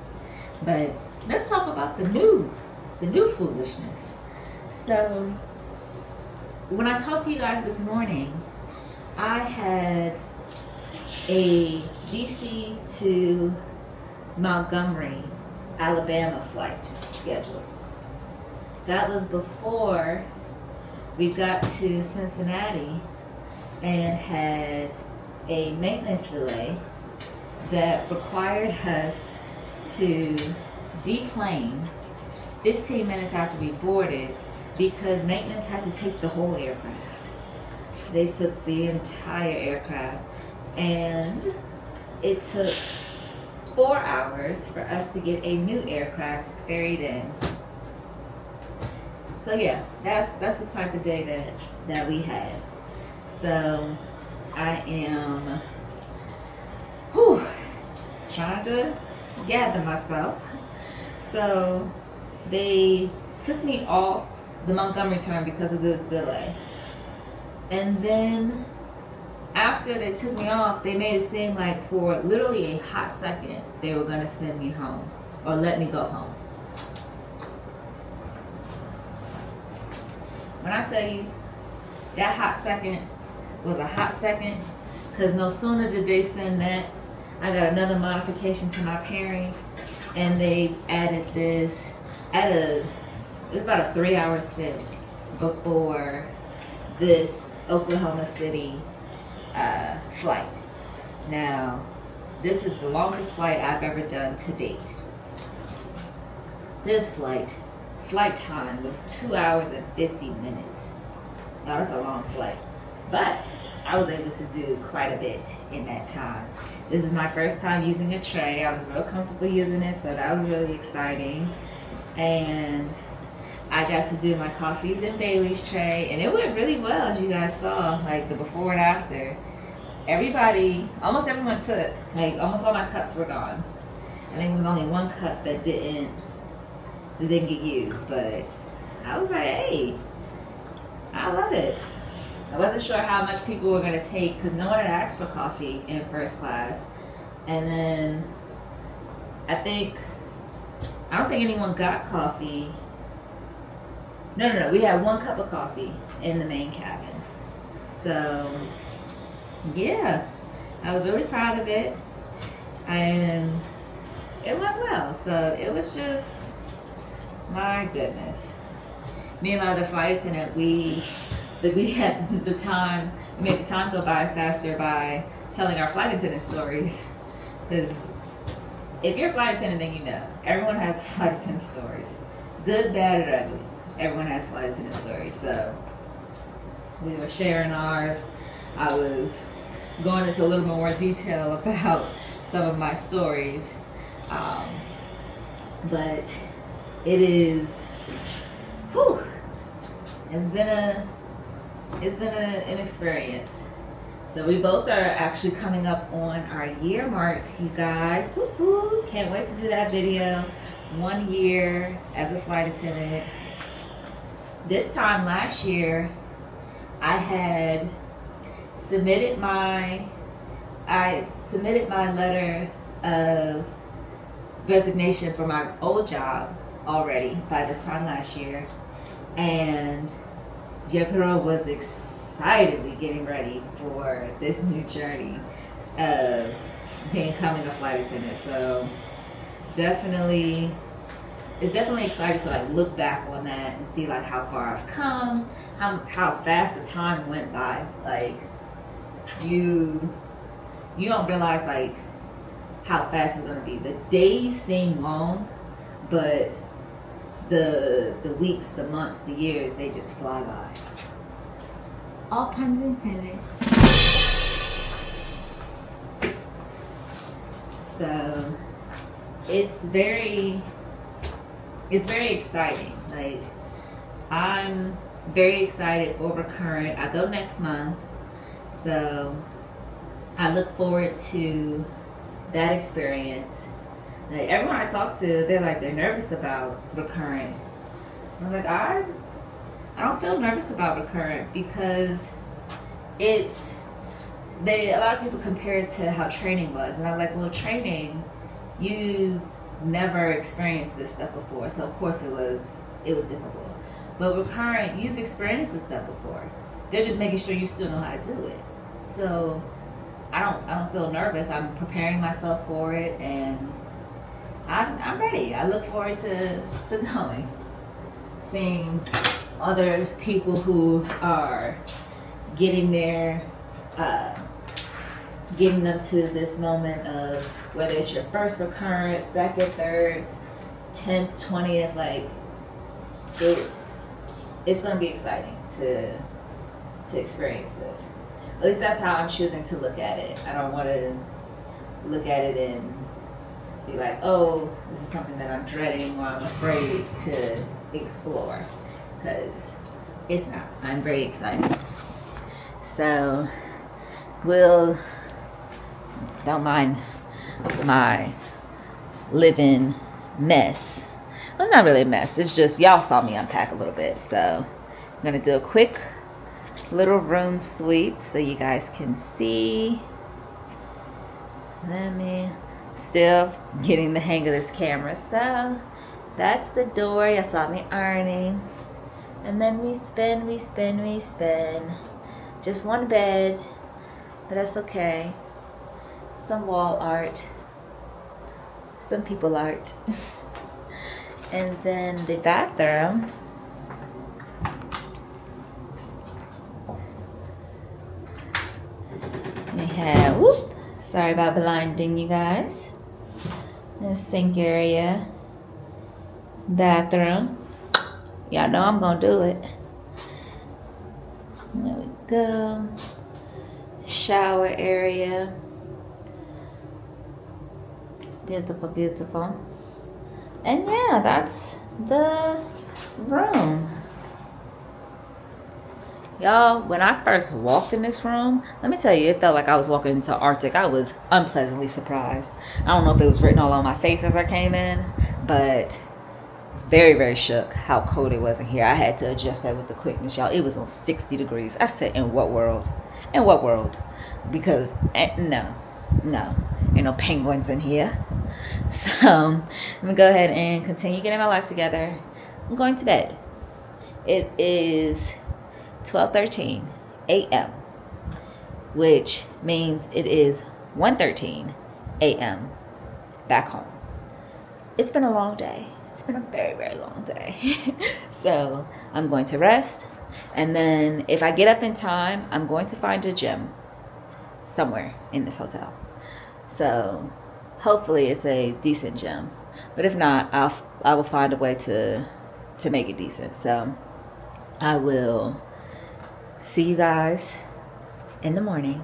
But let's talk about the new foolishness. So when I talked to you guys this morning, I had a DC to Montgomery, Alabama flight scheduled. That was before we got to Cincinnati and had a maintenance delay that required us to deplane 15 minutes after we boarded because maintenance had to take the whole aircraft. They took the entire aircraft, and it took 4 hours for us to get a new aircraft ferried in. So yeah, that's the type of day that we had. So I am trying to gather myself. So they took me off the Montgomery turn because of the delay. And then after they took me off, they made it seem like for literally a hot second, they were going to send me home or let me go home. When I tell you that hot second was a hot second, because no sooner did they send that, I got another modification to my pairing, and they added this it was about a 3-hour sit before this Oklahoma City flight. Now, this is the longest flight I've ever done to date. This flight time was 2 hours and 50 minutes. Now, that's a long flight, but I was able to do quite a bit in that time. This is my first time using a tray. I was real comfortable using it, so that was really exciting. And I got to do my coffees in Bailey's tray, and it went really well, as you guys saw, like the before and after. Almost everyone took, like almost all my cups were gone. I think there was only one cup that didn't get used, but I was like, hey, I love it. I wasn't sure how much people were gonna take because no one had asked for coffee in first class. And then I don't think anyone got coffee. No. We had 1 cup of coffee in the main cabin. So, yeah, I was really proud of it. And it went well. So, it was just, my goodness. me and my other flight attendant, we had the time, we made the time go by faster by telling our flight attendant stories. Because if you're a flight attendant, then you know. Everyone has flight attendant stories. Good, bad, or ugly. Everyone has flight attendant stories. So we were sharing ours. I was going into a little more detail about some of my stories. But it is, whew, it's been an experience. So we both are actually coming up on our year mark, you guys. Woo-hoo. Can't wait to do that video. 1 year as a flight attendant. This time last year, I had submitted my letter of resignation for my old job already by this time last year, and your girl was excitedly getting ready for this new journey of becoming a flight attendant. So it's definitely exciting to like look back on that and see like how far I've come, how fast the time went by. Like you don't realize like how fast it's gonna be. The days seem long, but the weeks, the months, the years, they just fly by. All puns intended. So it's very exciting. Like I'm very excited for Recurrent. I go next month, so I look forward to that experience. Like everyone I talk to, they're nervous about Recurrent. I was like, I don't feel nervous about Recurrent because a lot of people compare it to how training was, and I'm like, well, training, you never experienced this stuff before, so of course it was difficult. But Recurrent, you've experienced this stuff before. They're just making sure you still know how to do it. So I don't feel nervous. I'm preparing myself for it, and I'm ready. I look forward to going, seeing other people who are getting there, getting them to this moment of whether it's your first Recurrent, second, third, 10th, 20th. Like it's gonna be exciting to experience this. At least that's how I'm choosing to look at it. I don't want to look at it and be like, oh, this is something that I'm dreading or I'm afraid to explore, because it's not. I'm very excited. So don't mind my living mess. Well, it's not really a mess. It's just y'all saw me unpack a little bit. So I'm going to do a quick little room sweep so you guys can see. Let me still getting the hang of this camera. So that's the door. You saw me ironing. And then we spin. Just one bed, but that's okay. Some wall art. Some people art. And then the bathroom. We have, sorry about blinding you guys. The sink area. Bathroom. Y'all know I'm gonna do it. There we go. Shower area. Beautiful, beautiful. And yeah, that's the room. Y'all, when I first walked in this room, let me tell you, it felt like I was walking into Arctic. I was unpleasantly surprised. I don't know if it was written all on my face as I came in, but very, very shook how cold it was in here. I had to adjust that with the quickness, y'all. It was on 60 degrees. I said, in what world? In what world? Because, no. Ain't no penguins in here. So, let me go ahead and continue getting my life together. I'm going to bed. It is 12:13 a.m., which means it is 1:13 a.m. back home. It's been a long day. it's been a very, very long day. So I'm going to rest. And then if I get up in time, I'm going to find a gym somewhere in this hotel. So hopefully it's a decent gym. But if not, I will find a way to make it decent. So I will see you guys in the morning.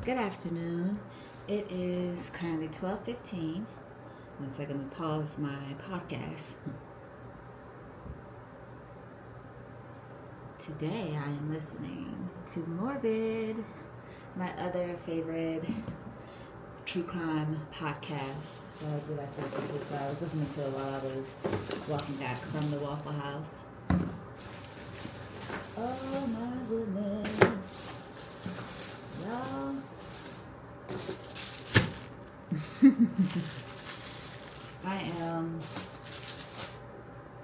Good afternoon. It is currently 12:15. One second, let me pause my podcast. Today I am listening to Morbid, my other favorite true crime podcast. So I was listening to it while I was walking back from the Waffle House. Oh my goodness. Y'all.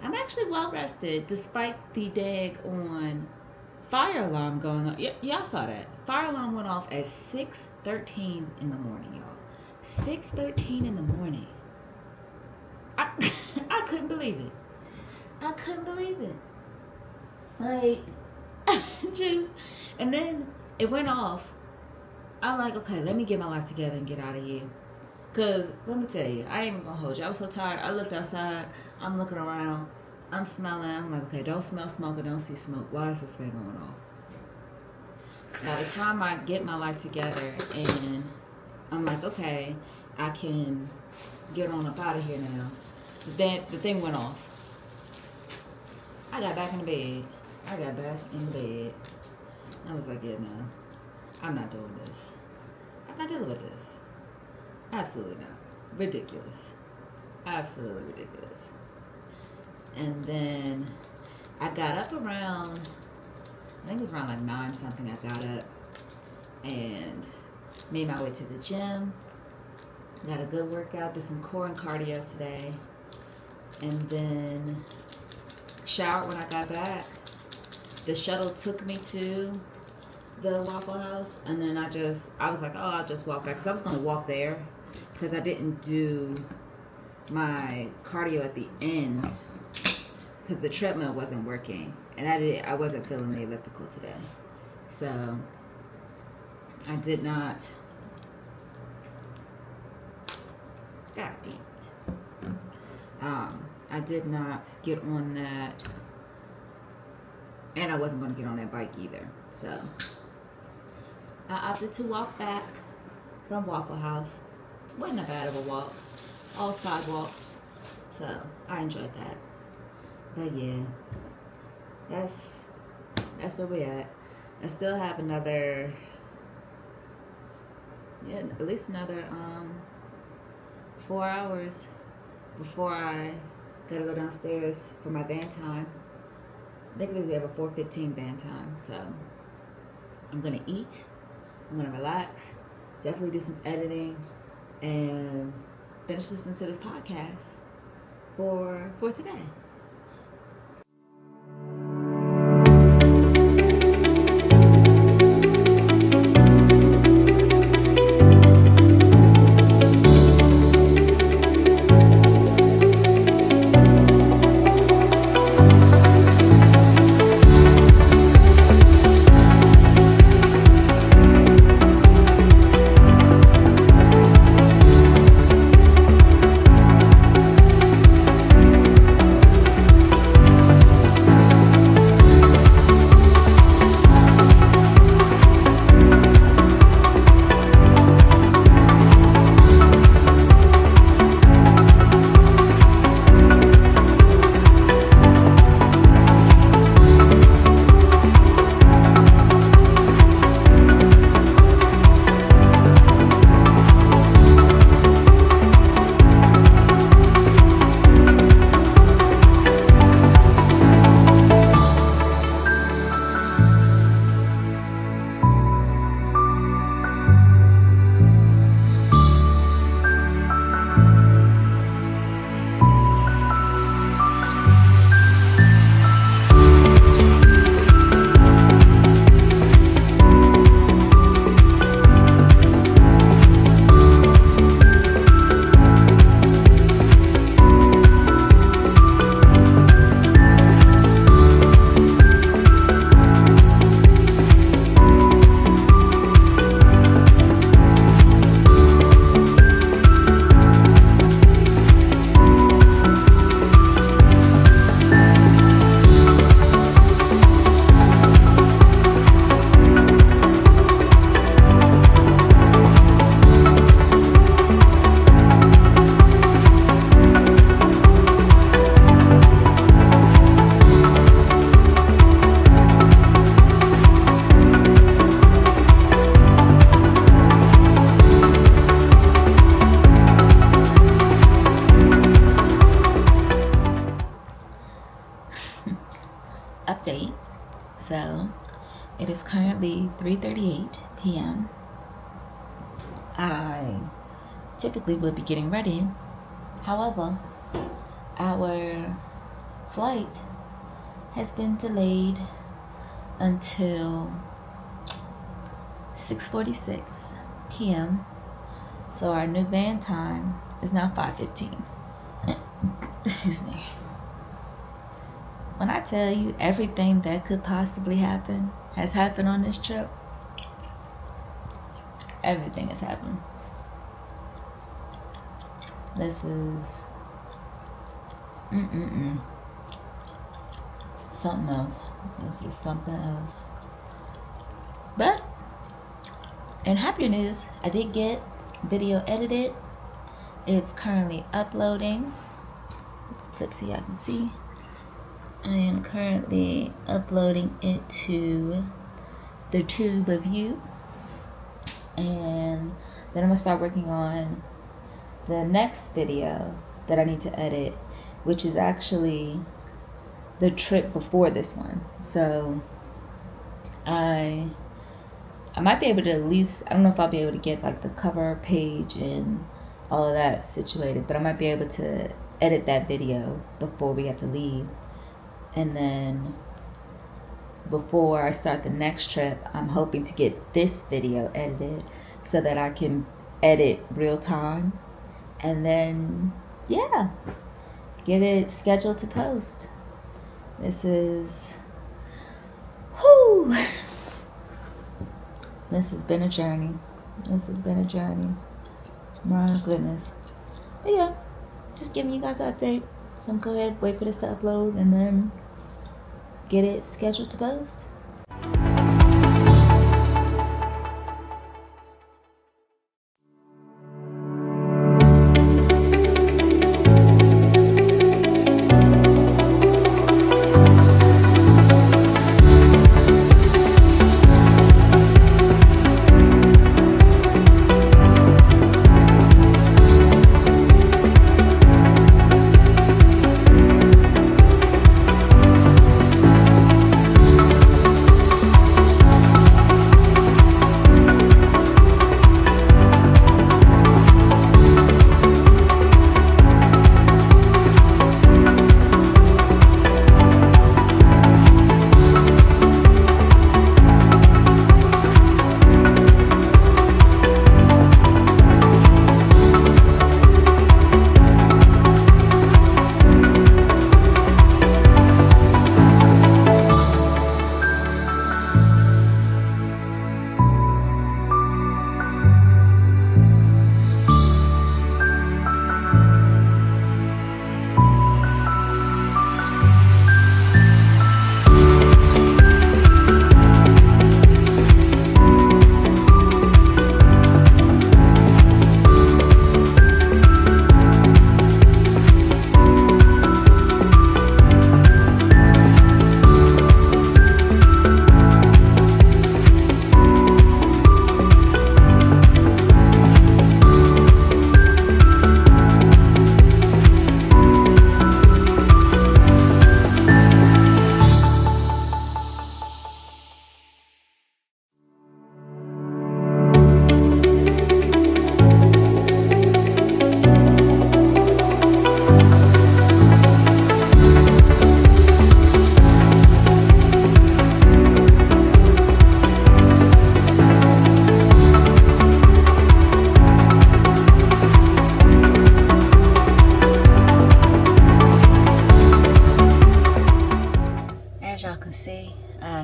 I'm actually well rested despite the daggone fire alarm going on. Y'all saw that. Fire alarm went off at 6:13 in the morning, y'all. 6:13 in the morning. I couldn't believe it. I couldn't believe it. Like, and then it went off. I'm like, okay, let me get my life together and get out of here. Because, let me tell you, I ain't even going to hold you. I was so tired. I looked outside. I'm looking around. I'm smelling. I'm like, okay, don't smell smoke or don't see smoke. Why is this thing going off? By the time I get my life together and I'm like, okay, I can get on up out of here now. Then the thing went off. I got back in the bed. I was like, yeah, no. I'm not doing this. I'm not dealing with this. Absolutely not. Ridiculous. Absolutely ridiculous. And then I got up around, I think it was around like 9 something. I got up and made my way to the gym. Got a good workout, did some core and cardio today. And then showered when I got back. The shuttle took me to the Waffle House, and then I was like, oh, I'll just walk back, because I was going to walk there, because I didn't do my cardio at the end, because the treadmill wasn't working, and I wasn't feeling the elliptical today, so I did not, God damn it, I did not get on that, and I wasn't going to get on that bike either, so I opted to walk back from Waffle House. Wasn't that bad of a walk. All sidewalked. So I enjoyed that. But yeah. That's where we're at. I still have at least another 4 hours before I gotta go downstairs for my band time. I think we have a 4:15 band time, so I'm gonna eat. I'm gonna relax, definitely do some editing, and finish listening to this podcast for today. 8 p.m. I typically would be getting ready. However, our flight has been delayed until 6:46 p.m. So our new van time is now 5:15. Excuse me. When I tell you everything that could possibly happen has happened on this trip, everything has happened. This is something else. This is something else. But in happier news, I did get video edited. It's currently uploading. Clip so y'all can see. I am currently uploading it to the tube of you, and then I'm gonna start working on the next video that I need to edit, which is actually the trip before this one. So I might be able to at least, I don't know if I'll be able to get like the cover page and all of that situated, but I might be able to edit that video before we have to leave. And then before I start the next trip, I'm hoping to get this video edited so that I can edit real time. And then, yeah, get it scheduled to post. This has been a journey. My goodness. But yeah, just giving you guys an update. So I'm going to go ahead, wait for this to upload, and then get it scheduled to post.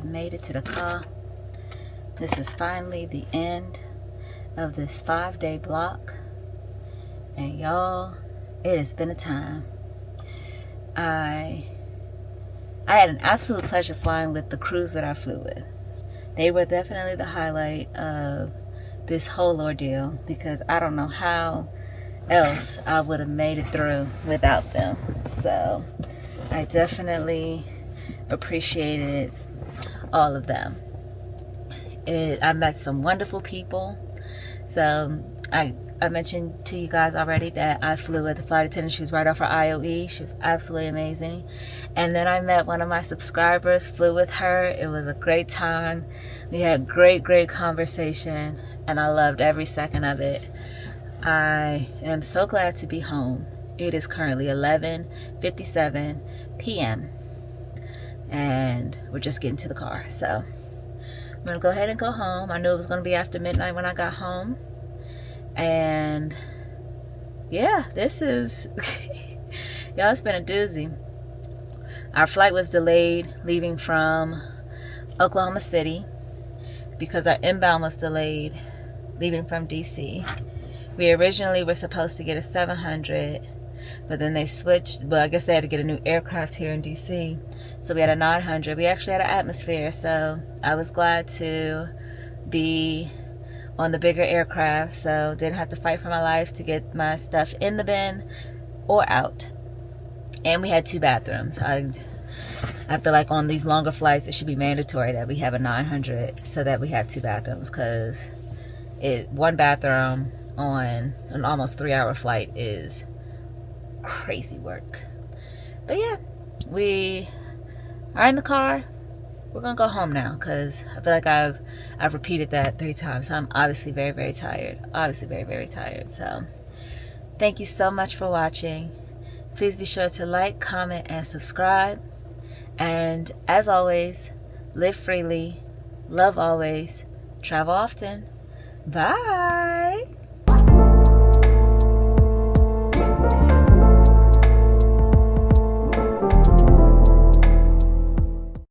Made it to the car. This is finally the end of this 5-day block, and y'all, it has been a time. I had an absolute pleasure flying with the crews that I flew with. They were definitely the highlight of this whole ordeal, because I don't know how else I would have made it through without them. So I definitely appreciated all of them. I met some wonderful people. So I mentioned to you guys already that I flew with the flight attendant. She was right off her IOE. She was absolutely amazing. And then I met one of my subscribers, flew with her. It was a great time. We had great conversation, and I loved every second of it. I am so glad to be home. It is currently 11:57 p.m. and we're just getting to the car. So I'm gonna go ahead and go home. I knew it was gonna be after midnight when I got home. And yeah, this is y'all, it's been a doozy. Our flight was delayed leaving from Oklahoma City because our inbound was delayed leaving from DC. We originally were supposed to get a 700, but then they switched. Well, I guess they had to get a new aircraft here in DC, so we had a 900. We actually had an atmosphere, so I was glad to be on the bigger aircraft, so didn't have to fight for my life to get my stuff in the bin or out. And we had 2 bathrooms. I feel like on these longer flights it should be mandatory that we have a 900 so that we have 2 bathrooms, because one bathroom on an almost 3-hour flight is crazy work. But yeah, we are in the car. We're gonna go home now because I feel like I've repeated that 3 times. So I'm obviously very tired. Obviously very tired. So thank you so much for watching. Please be sure to like, comment, and subscribe. And as always, live freely, love always, travel often. Bye.